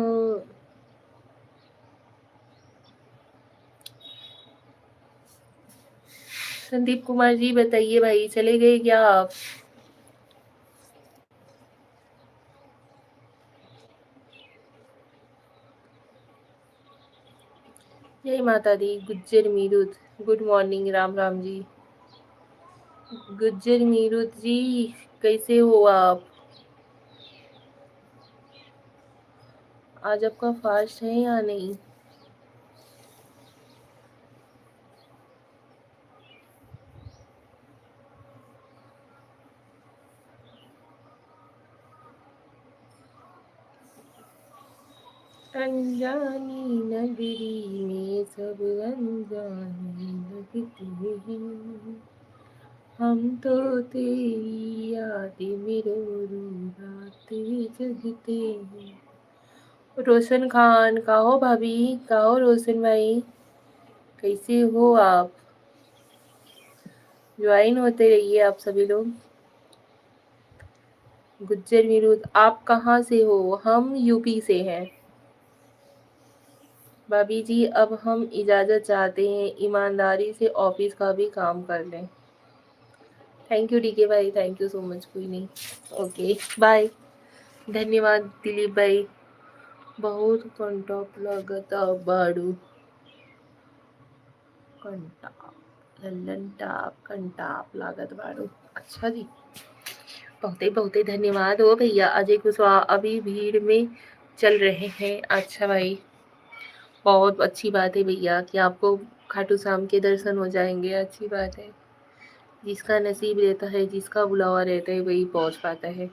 संदीप कुमार जी बताइए भाई, चले गए क्या आप? जय माता दी। Gujjar Meerut, good morning. राम राम जी। गुज्जर मीरुत जी, कैसे हो आप? आज आपका फास्ट है या नहीं? अनजानी नगरी में सब अनजाने लगते हैं, हम तो तेरी याद में रो रो रात जगते हैं। रोशन खान, कहो भाभी, कहो रोशन भाई, कैसे हो आप? ज्वाइन होते रहिए आप सभी लोग। गुज्जर विरुद्ध, आप कहाँ से हो? हम यूपी से हैं। भाभी जी, अब हम इजाज़त चाहते हैं, ईमानदारी से ऑफिस का भी काम कर लें। थैंक यू डीके भाई, थैंक यू सो मच। कोई नहीं, ओके बाय। धन्यवाद दिलीप भाई। बहुत कंटाप लगता बाड़ू, कंटाप, लल्लन टाप, कंटाप लागत बाड़ू। अच्छा जी, बहुते बहुते धन्यवाद हो भैया। अजय कुशवाहा अभी भीड़ में चल रहे हैं। अच्छा भाई, बहुत अच्छी बात है भैया कि आपको खाटू श्याम के दर्शन हो जाएंगे। अच्छी बात है, जिसका नसीब रहता है, जिसका बुलावा रहता है, वही पहुंच पाता है।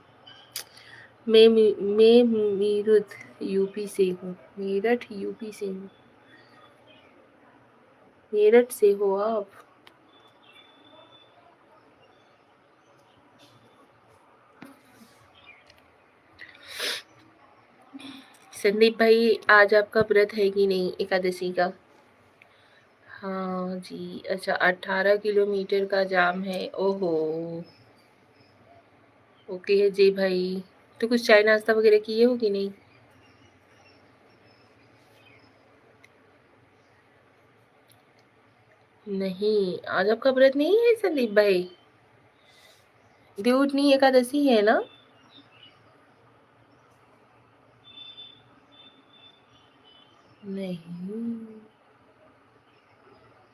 मैं मीरठ यूपी से हूँ। मेरठ यूपी से हूँ। मेरठ से हो आप? संदीप भाई, आज आपका व्रत है कि नहीं एकादशी का? हाँ जी, अच्छा 18 किलोमीटर का जाम है, ओहो। ओके है जी भाई। तो कुछ चाय नाश्ता वगैरह किए हो कि नहीं? नहीं, आज आपका व्रत नहीं है संदीप भाई? देवउठनी एकादशी है ना? नहीं।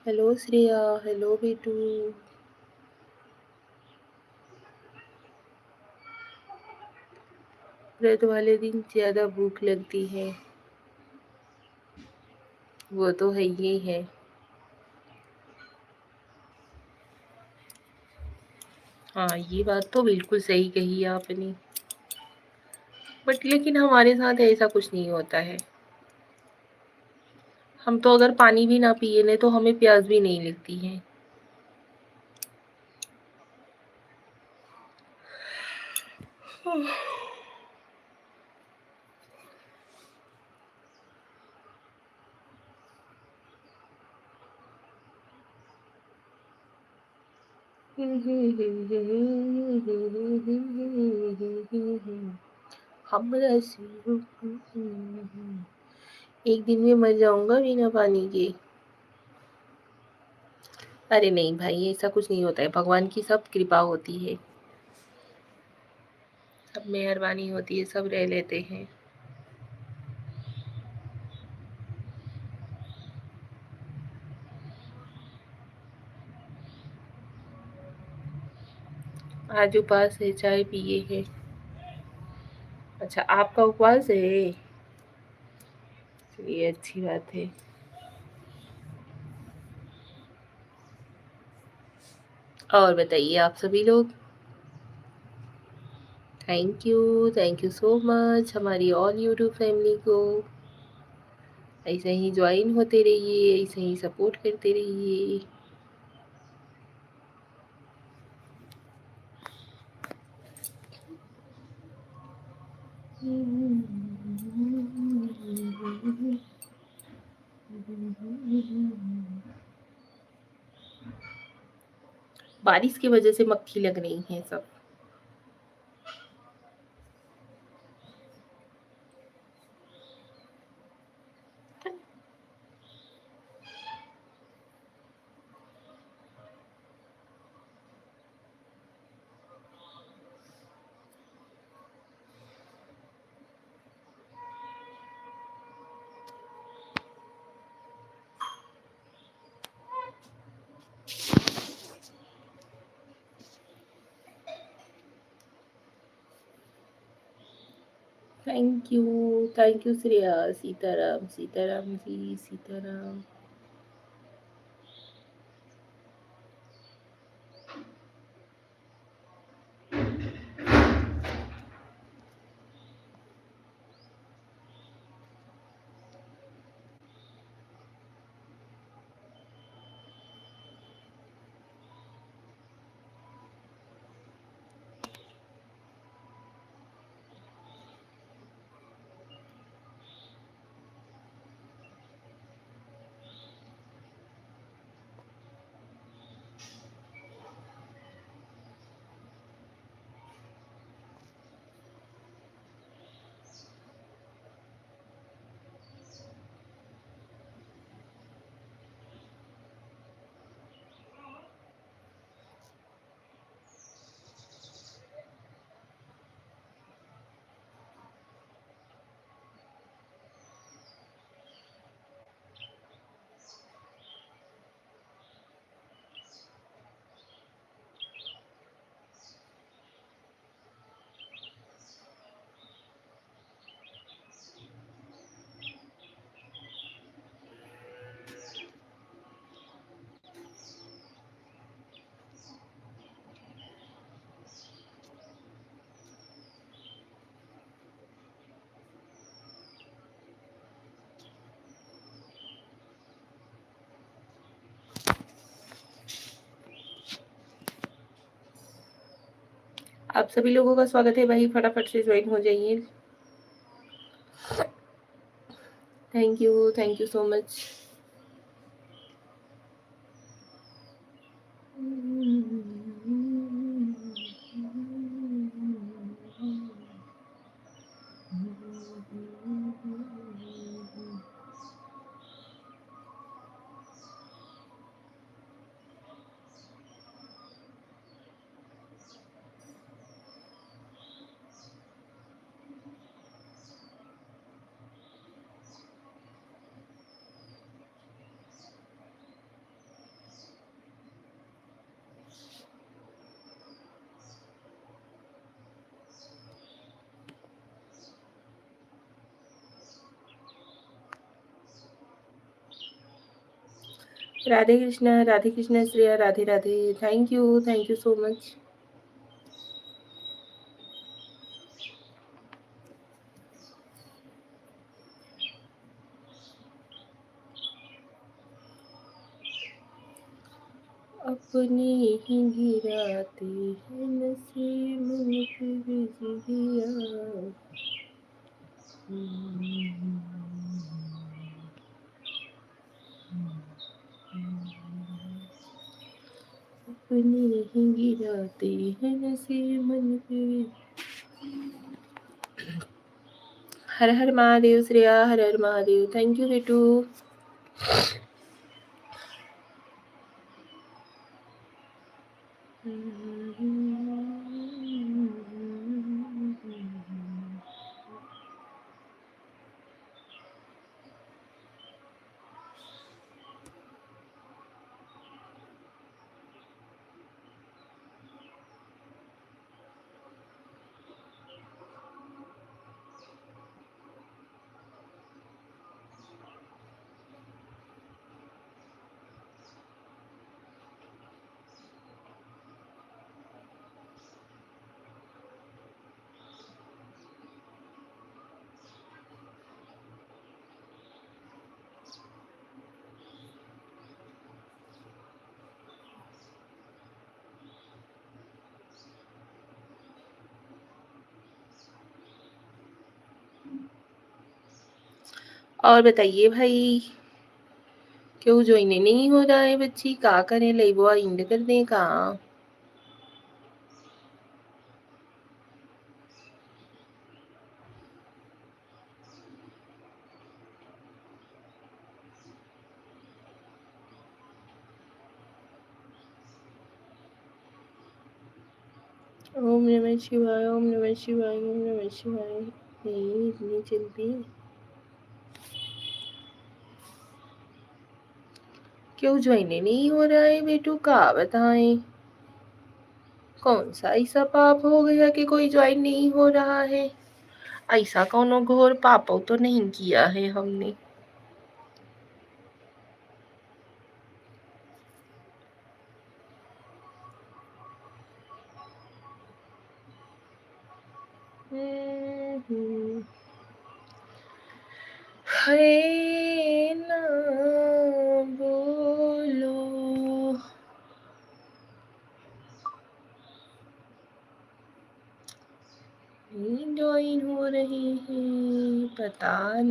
हेलो श्रेया, हेलो बेटू। व्रत वाले दिन ज्यादा भूख लगती है, वो तो है ही है। हाँ, ये बात तो बिल्कुल सही कही आपने। बट लेकिन हमारे साथ ऐसा कुछ नहीं होता है। हम तो अगर पानी भी ना पिए ने तो हमें प्यास भी नहीं लगती है। हमरा से एक दिन में मर जाऊंगा बिना पानी के। अरे नहीं भाई, ऐसा कुछ नहीं होता है, भगवान की सब कृपा होती है, सब मेहरबानी होती है, सब रह लेते हैं। आज उपवास है, चाय पिए है। अच्छा, आपका उपवास है? चलिए, अच्छी बात है। और बताइए आप सभी लोग। थैंक यू सो मच हमारी ऑल यूट्यूब फैमिली को। ऐसे ही ज्वाइन होते रहिए, ऐसे ही सपोर्ट करते रहिए। बारिश की वजह से मक्खी लग रही है सब। Thank you Shreya. सीताराम सीताराम जी, सीताराम। आप सभी लोगों का स्वागत है भाई, फटाफट से ज्वाइन हो जाइए। Thank you so much. Radhe Krishna Shreya, Radhe Radhe. Thank you so much. अपने ही गिराते हैं नसीब मुझ बिजलियाँ। अपने नहीं गिराते हैं नशे मन पे। हर हर महादेव श्रेया, हर हर महादेव। Thank you Ritu. और बताइए भाई, क्यों ज्वाइन नहीं हो रहा है बच्ची? का करें? लाइव इंड कर दें का? ओम नमः शिवाय, ओम नमः शिवाय, ओम नमः शिवाय। नहीं इतनी जल्दी क्यों ज्वाइन नहीं हो रहा है बेटू? का बताएं, कौन सा ऐसा पाप हो गया कि कोई ज्वाइन नहीं हो रहा है? ऐसा कौन घोर पाप तो नहीं किया है हमने। हरे ना बोलो, ज्वाइन हो रहे हैं, पता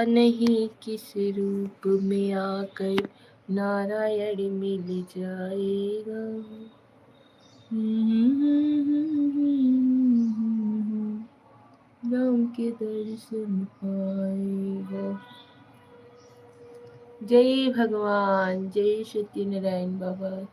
नहीं किस रूप में आकर नारायण मिल जाएगा। राम के दर्शन पाएगा। जय भगवान, जय सत्यनारायण बाबा।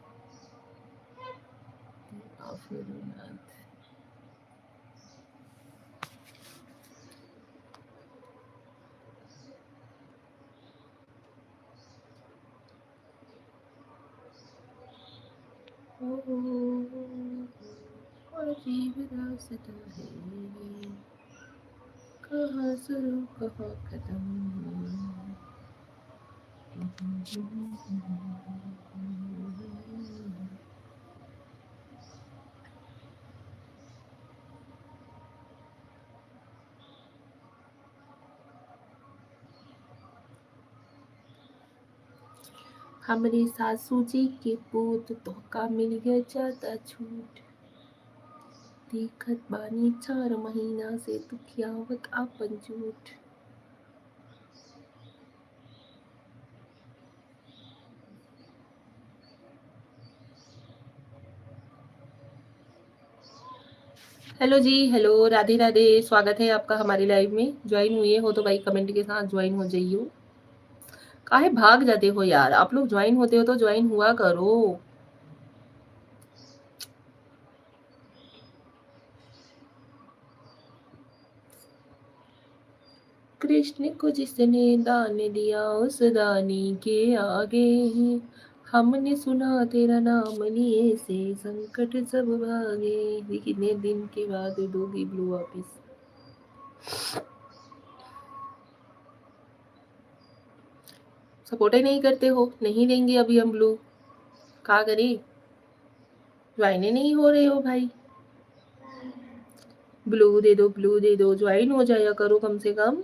और जीव रास्ता है, कहाँ शुरू कहाँ खत्म। हमारे सासू जी के पूत धोखा मिल गया ज्यादा छूट। देखत बानी 4 महीना से दुखियावत आपन झूठ। हेलो जी, हेलो, राधे राधे। स्वागत है आपका हमारी लाइव में। ज्वाइन हुए हो तो भाई कमेंट के साथ ज्वाइन हो जाइए। काहे भाग जाते हो यार? आप लोग ज्वाइन होते हो तो ज्वाइन हुआ करो। कृष्ण को जिसने दान दिया उस दानी के आगे हमने सुना तेरा नाम लिए से संकट सब भागे। कितने दिन के बाद दोगी ब्लू वापिस? सपोर्ट ही नहीं करते हो, नहीं देंगे अभी हम ब्लू। क्या करें? ज्वाइन नहीं हो रहे हो भाई। ब्लू दे दो, ब्लू दे दो, ज्वाइन हो जाया करो कम से कम।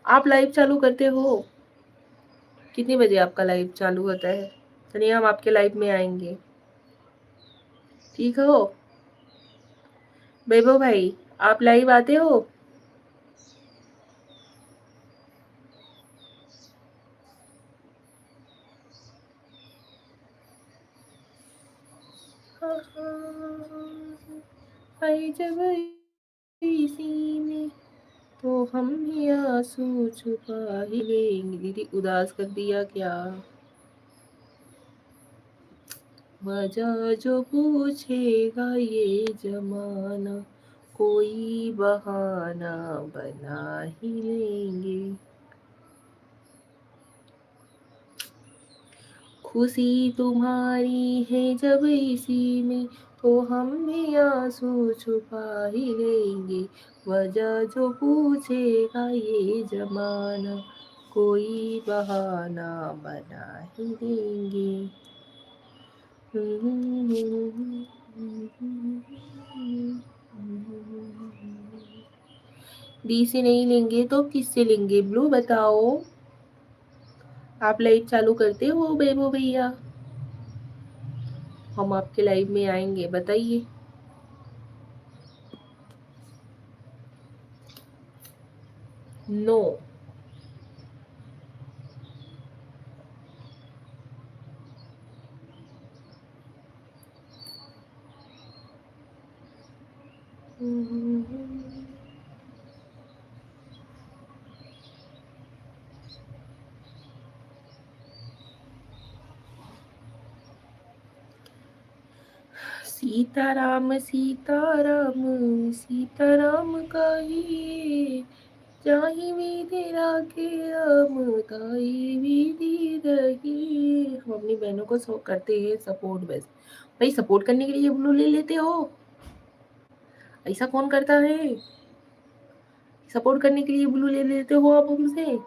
आप लाइव चालू करते हो? कितने बजे आपका लाइव चालू होता है? चलिए हम आपके लाइव में आएंगे, ठीक हो? वैभव भाई, आप लाइव आते हो? है जब इसी में तो हम भी आंसू छुपा ही लेंगे। दीदी उदास कर दिया क्या? वजह जो पूछेगा ये जमाना, कोई बहाना बना ही लेंगे। खुशी तुम्हारी है जब इसी में तो हम भी आंसू छुपा ही लेंगे। वजह जो पूछेगा ये जमाना, कोई बहाना बना ही देंगे। डी से नहीं लेंगे तो किससे लेंगे? ब्लू बताओ। आप लाइट चालू करते हो बेबो भैया? हम आपके लाइव में आएंगे, बताइए। नो। सीताराम सीताराम सीताराम कहिए, जाहि विधि राखे राम ताहि विधि रहिए। हम अपनी बहनों को करते हैं सपोर्ट बस। भाई सपोर्ट करने के लिए ब्लू ले लेते हो? ऐसा कौन करता है? सपोर्ट करने के लिए ब्लू ले लेते हो आप हमसे?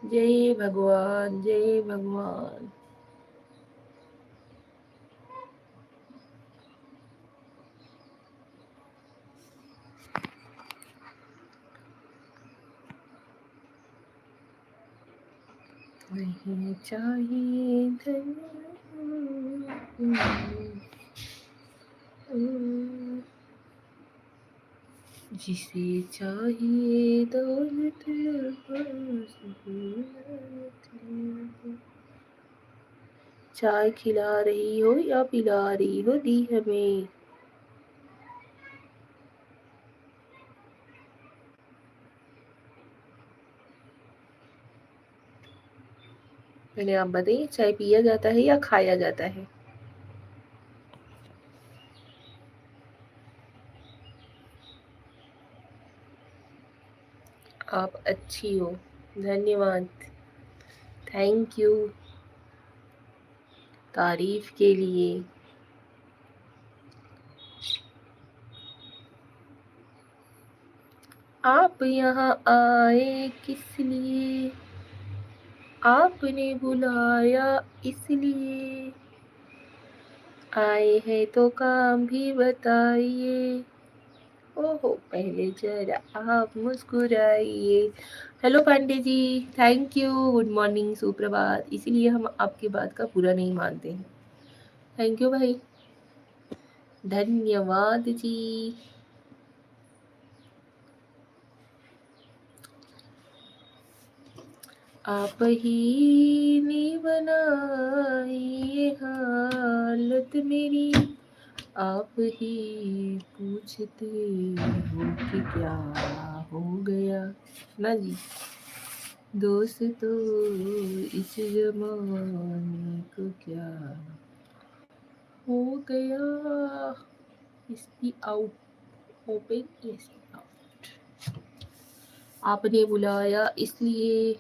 जय भगवान जय भगवान। नहीं चाहिए धन, जिसे चाहिए दौलत, चाय खिला रही हो या पिला रही हो दी हमें? पहले आप बताइए, चाय पिया जाता है या खाया जाता है? आप अच्छी हो, धन्यवाद, थैंक यू तारीफ के लिए। आप यहाँ आए किस लिए? आपने बुलाया इसलिए। आए हैं तो काम भी बताइए। ओहो, पहले जरा आप मुस्कुराइए। Hello Pandey ji, thank you, good morning, सुप्रभात। इसीलिए हम आपकी बात का बुरा नहीं मानते हैं। थैंक यू भाई, धन्यवाद जी। आप ही ने बनाई ये हालत मेरी, आप ही पूछते हो कि क्या हो गया ना जी। दोस्त तो इस जमाने को क्या हो गया। इसकी आउट ओपन इसकी आउट। आपने बुलाया इसलिए।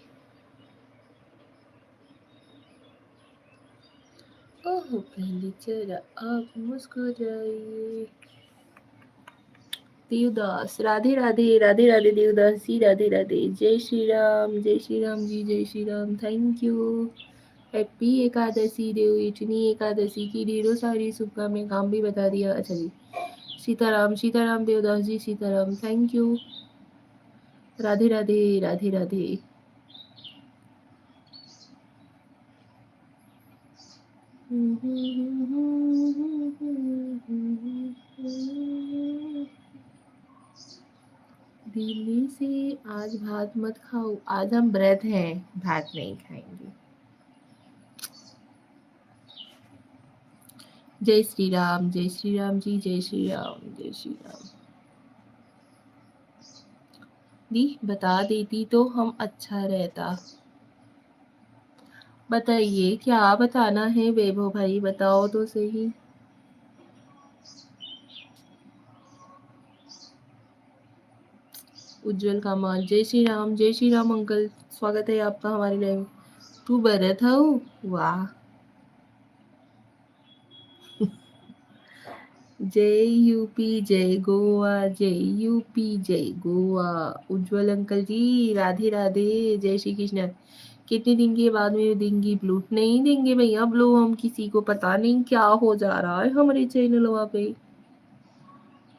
ओह पहले जरा आप मुस्कुराइए। देवदास, राधे राधे राधे राधे देवदास जी, राधे राधे। जय श्री राम जी, जय Shri Ram, thank you. Happy Ekadashi Dev, इतनी एकादशी की ढेरों सारी शुभकामनाएं, काम भी बता दिया। अच्छा जी, सीताराम सीताराम देवदास जी, सीताराम, थैंक यू। राधे राधे राधे राधे। दिल्ली से आज भात मत खाओ, आज हम व्रत हैं, भात नहीं खाएंगे। जय श्री राम, जय श्री राम जी, जय श्री राम, जय श्री राम। दी बता देती तो हम अच्छा रहता। बताइए क्या बताना है वैभव भाई, बताओ तो सही। उज्जवल कामाल, जय श्री राम अंकल, स्वागत है आपका हमारे लाइव। तू बरत हऊ, वाह। जय यूपी जय गोवा, जय यूपी जय गोवा। उज्जवल अंकल जी राधे राधे, जय श्री कृष्ण। कितने दिन के बाद में देंगी ब्लू? नहीं देंगे भैया ब्लू हम किसी को, पता नहीं क्या हो जा रहा है हमारे चैनल पे।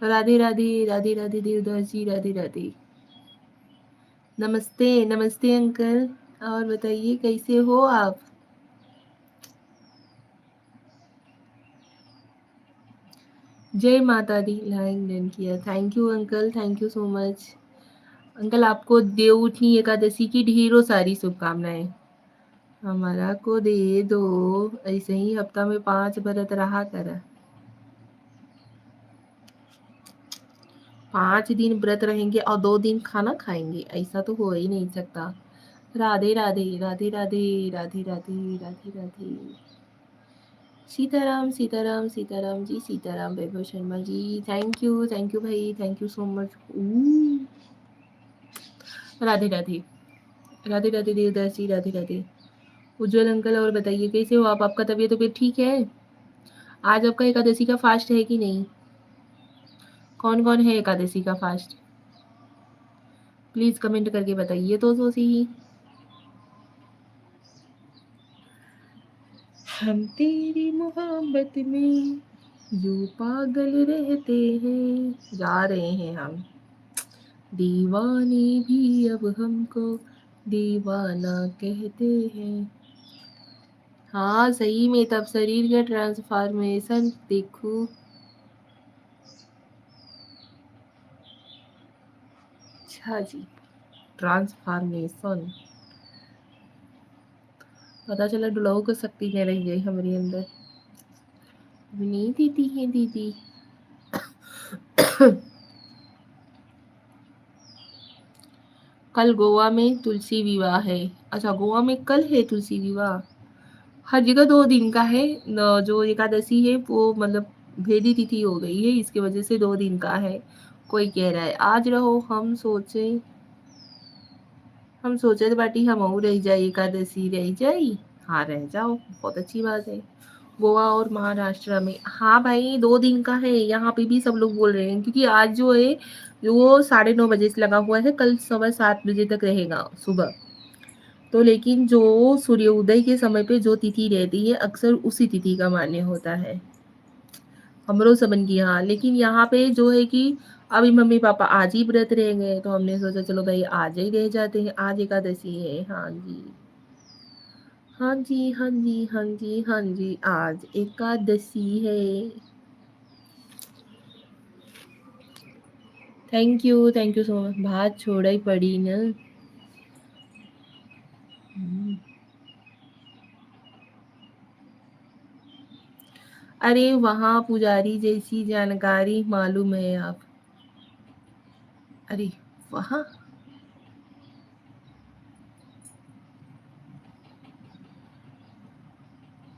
राधे राधे, राधे राधे देवदास जी, राधे राधे। नमस्ते नमस्ते अंकल, और बताइए कैसे हो आप? जय माता दी, लाइन डन किया, thank you uncle, thank you so much. Uncle आपको देवउठनी एकादशी की ढेरों सारी शुभकामनाएं। हमारा को दे दो, ऐसे ही हफ्ता में 5 व्रत रहा कर। 5 दिन व्रत रहेंगे और 2 दिन खाना खाएंगे, ऐसा तो हो ही नहीं सकता। राधे राधे, राधे राधे, राधे राधे, राधे राधे। सीताराम सीताराम, सीताराम जी सीताराम। वैभव शर्मा जी थैंक यू भाई, thank you so much. Radhe Radhe, Radhe Radhe Devdas ji, Radhe Radhe. Ujjwal uncle और बताइए कैसे हो आप? आपका तबीयत तो ठीक है? आज आपका एकादशी का फास्ट है कि नहीं? कौन कौन है एकादशी का फास्ट? प्लीज कमेंट करके बताइए तो सही। हम तेरी मोहब्बत में यूं पागल रहते हैं, जा रहे हैं हम। दीवाने भी अब हमको दीवाना कहते हैं। हाँ सही में, तब शरीर का ट्रांसफॉर्मेशन देखो। अच्छा जी, ट्रांसफॉर्मेशन। पता चला डुलाओ को शक्ति नहीं रही गई हमारे अंदर। नहीं देती है दीदी। कल गोवा में तुलसी विवाह है। अच्छा गोवा में कल है तुलसी विवाह। हर जगह 2 दिन का है। जो एकादशी है वो मतलब भेदी तिथि हो गई है, इसके वजह से 2 दिन का है। कोई कह रहा है आज रहो, हम सोचे तो बाटी हम रह जाए, एकादशी रह जाए। हाँ रह जाओ, बहुत अच्छी बात है। गोवा और महाराष्ट्र में, हाँ भाई 2 दिन का है, यहाँ पे भी सब लोग बोल रहे हैं, क्योंकि आज जो है वो 9:30 बजे से लगा हुआ है, कल 7:15 तक रहेगा सुबह। तो लेकिन जो सूर्योदय के समय पे जो तिथि रहती है, अक्सर उसी तिथि का मान्य होता है हमरो सबन की यहाँ। लेकिन यहाँ पे जो है कि अभी मम्मी पापा आज ही व्रत रह गए, तो हमने सोचा चलो भाई आज ही रह जाते हैं, आज एकादशी है। हाँ जी, हाँ जी, हाँ जी, हाँ जी, हाँ जी, आज एकादशी है। Thank you so much. भात छोड़ा ही पड़ी ना। अरे वहाँ पुजारी जैसी जानकारी मालूम है आप? अरे वहाँ,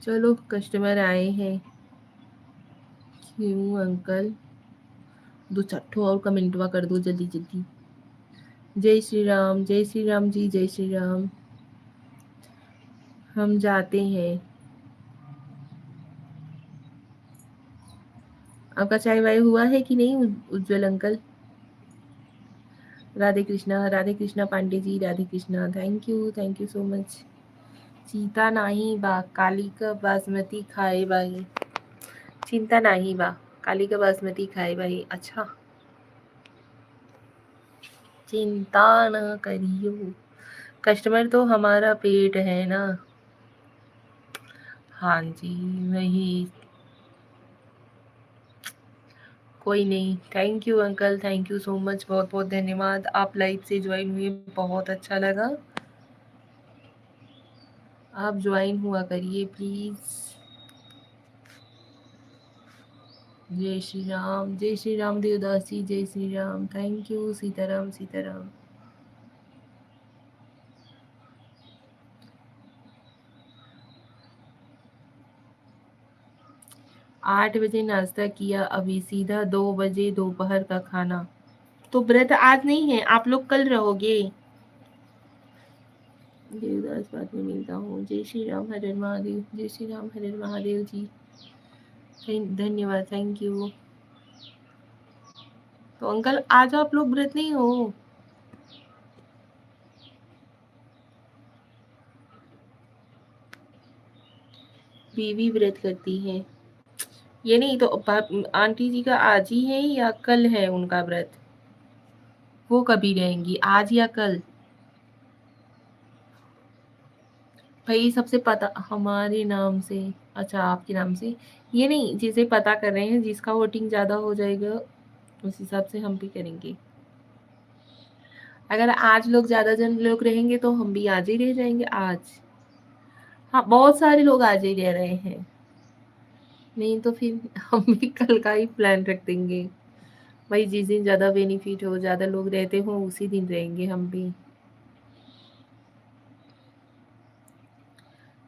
चलो कस्टमर आए हैं। क्यों अंकल? दो चट्ठो और कमेंटवा कर दो जल्दी जल्दी। जय श्री राम, जय श्री राम जी, जय श्री राम। हम जाते हैं। आपका चाय वाय हुआ है कि नहीं Ujjwal uncle? Radhe Krishna Pandey ji, Radhe Krishna, thank you so much. चिंता नाही बा, काली का बासमती खाए बाई। चिंता नहीं बा, काली का बासमती खाए भाई। अच्छा, चिंता न करियो, कस्टमर तो हमारा पेट है ना। हाँ जी वही। कोई नहीं, thank you uncle, thank you so much, बहुत बहुत धन्यवाद। आप लाइव से ज्वाइन हुए, बहुत अच्छा लगा। आप ज्वाइन हुआ करिए प्लीज़। जय श्री राम देवदास जी, जय श्री राम। Thank you Sitaram Sitaram. 8 बजे नाश्ता किया, अभी सीधा 2 बजे दोपहर का खाना। तो व्रत आज नहीं है, आप लोग कल रहोगे। देवदास बाद में मिलता हूँ। जय श्री राम हर हर महादेव, जय श्री राम हर हर महादेव जी। धन्यवाद, थैंक यू। तो अंकल आज आप लोग व्रत नहीं हो। बीवी व्रत करती है। ये नहीं तो आंटी जी का आज ही है या कल है उनका व्रत। वो कभी रहेंगी, आज या कल। भाई सबसे पता हमारे नाम से। अच्छा आपके नाम से। ये नहीं जिसे पता कर रहे हैं, जिसका वोटिंग ज़्यादा हो जाएगा उस हिसाब से हम भी करेंगे। अगर आज लोग ज़्यादा जन लोग रहेंगे तो हम भी आज ही रह जाएंगे आज। हाँ बहुत सारे लोग आज ही रह रहे हैं। नहीं तो फिर हम भी कल का ही प्लान रख देंगे। भाई जिस दिन ज़्यादा बेनिफिट हो, ज़्यादा लोग रहते हो, उसी दिन रहेंगे हम भी।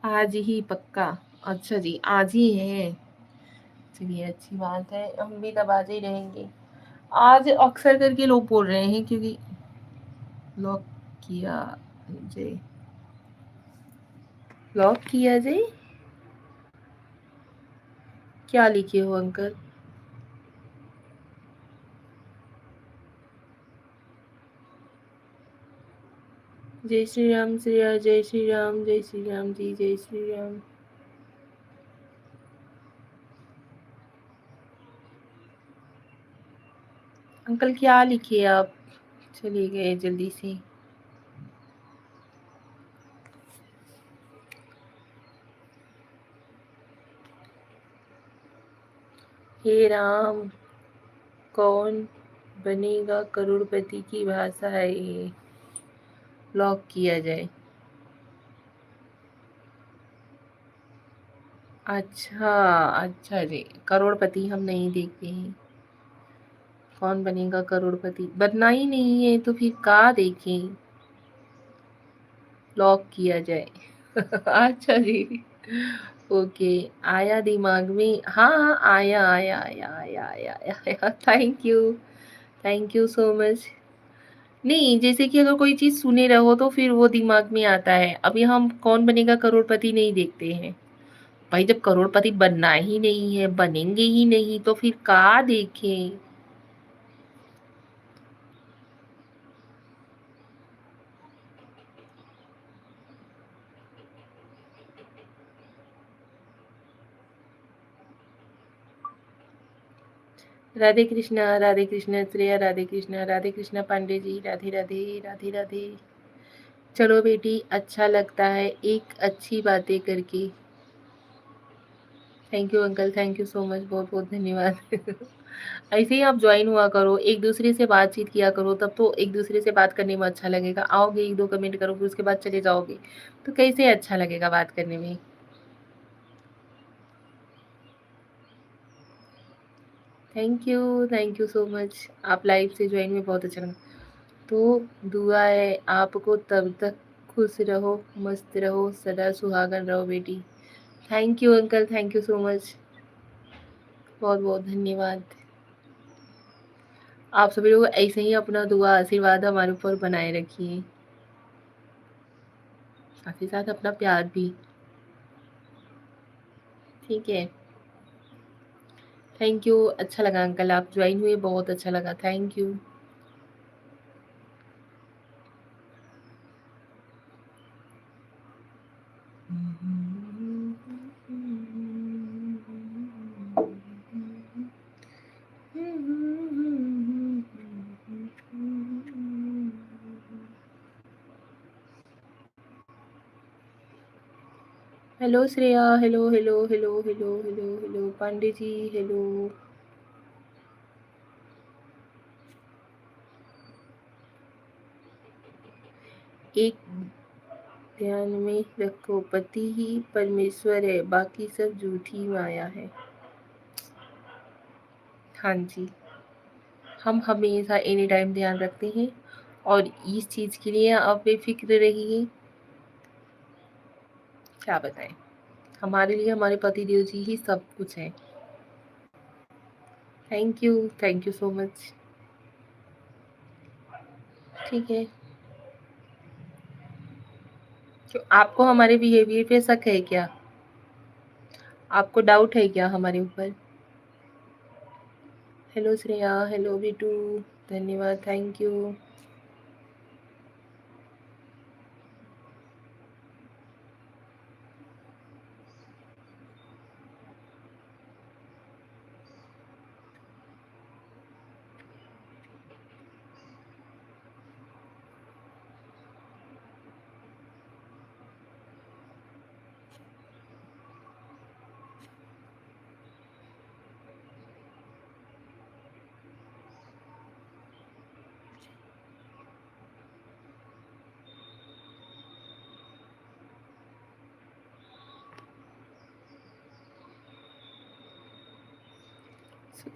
आज ही पक्का। अच्छा जी आज ही है। चलिए अच्छी बात है, हम भी तब आज ही रहेंगे। आज अक्सर करके लोग बोल रहे हैं क्योंकि लॉक किया जय, लॉक किया जय। क्या लिखे हो अंकल। जय श्री राम श्रेया, जय श्री राम, जय श्री राम जी, जय श्री राम। अंकल क्या लिखे आप, चले गए जल्दी से। हे राम, कौन बनेगा करोड़पति की भाषा है ये। लॉक किया जाए। अच्छा अच्छा जी, करोड़पति हम नहीं देखते हैं। कौन बनेगा करोड़पति बनना ही नहीं है तो फिर का देखें। लॉक किया जाए। अच्छा जी। ओके। आया दिमाग में, हाँ हाँ आया आया आया आया आया आया आया। Thank you so much. नहीं जैसे कि अगर कोई चीज सुने रहो तो फिर वो दिमाग में आता है। अभी हम कौन बनेगा करोड़पति नहीं देखते हैं। भाई जब करोड़पति बनना ही नहीं है, बनेंगे ही नहीं तो फिर का देखें। राधे कृष्णा श्रेया, राधे कृष्णा पांडे जी, राधे राधे राधे राधे। चलो बेटी अच्छा लगता है एक अच्छी बातें करके। Thank you uncle, thank you so much, बहुत बहुत धन्यवाद। ऐसे ही आप ज्वाइन हुआ करो, एक दूसरे से बातचीत किया करो, तब तो एक दूसरे से बात करने में अच्छा लगेगा। आओगे एक दो कमेंट करोगे उसके बाद चले जाओगे तो कैसे अच्छा लगेगा बात करने में। Thank you so much. आप लाइव से ज्वाइन में बहुत अच्छा लगा। तो दुआ है आपको तब तक खुश रहो, मस्त रहो, सदा सुहागन रहो बेटी। Thank you uncle, thank you so much, बहुत बहुत धन्यवाद। आप सभी लोग ऐसे ही अपना दुआ आशीर्वाद हमारे ऊपर बनाए रखिए, साथ ही साथ अपना प्यार भी। ठीक है। थैंक यू, अच्छा लगा अंकल आप ज्वाइन हुए, बहुत अच्छा लगा, thank you. Hello Shreya, hello hello hello hello hello hello Pandey ji, hello. एक ध्यान में रखो, पति ही परमेश्वर है, बाकी सब झूठी माया है। हाँ जी, हम हमेशा एनी टाइम ध्यान रखते हैं और इस चीज़ के लिए आप बेफ़िक्र रहिए, क्या बताएँ? हमारे लिए हमारे पतिदेव जी ही सब कुछ हैं। Thank you so much. ठीक है। तो आपको हमारे बिहेवियर पे शक है क्या? आपको डाउट है क्या हमारे ऊपर? हेलो श्रेया, हेलो बिटू, धन्यवाद, थैंक यू।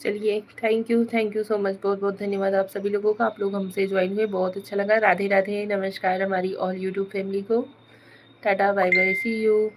चलिए, थैंक यू सो मच, बहुत-बहुत धन्यवाद आप सभी लोगों का। आप लोग हमसे जॉइन हुए, बहुत अच्छा लगा। राधे राधे, नमस्कार हमारी ऑल यूट्यूब फैमिली को। Tata, bye bye, see you.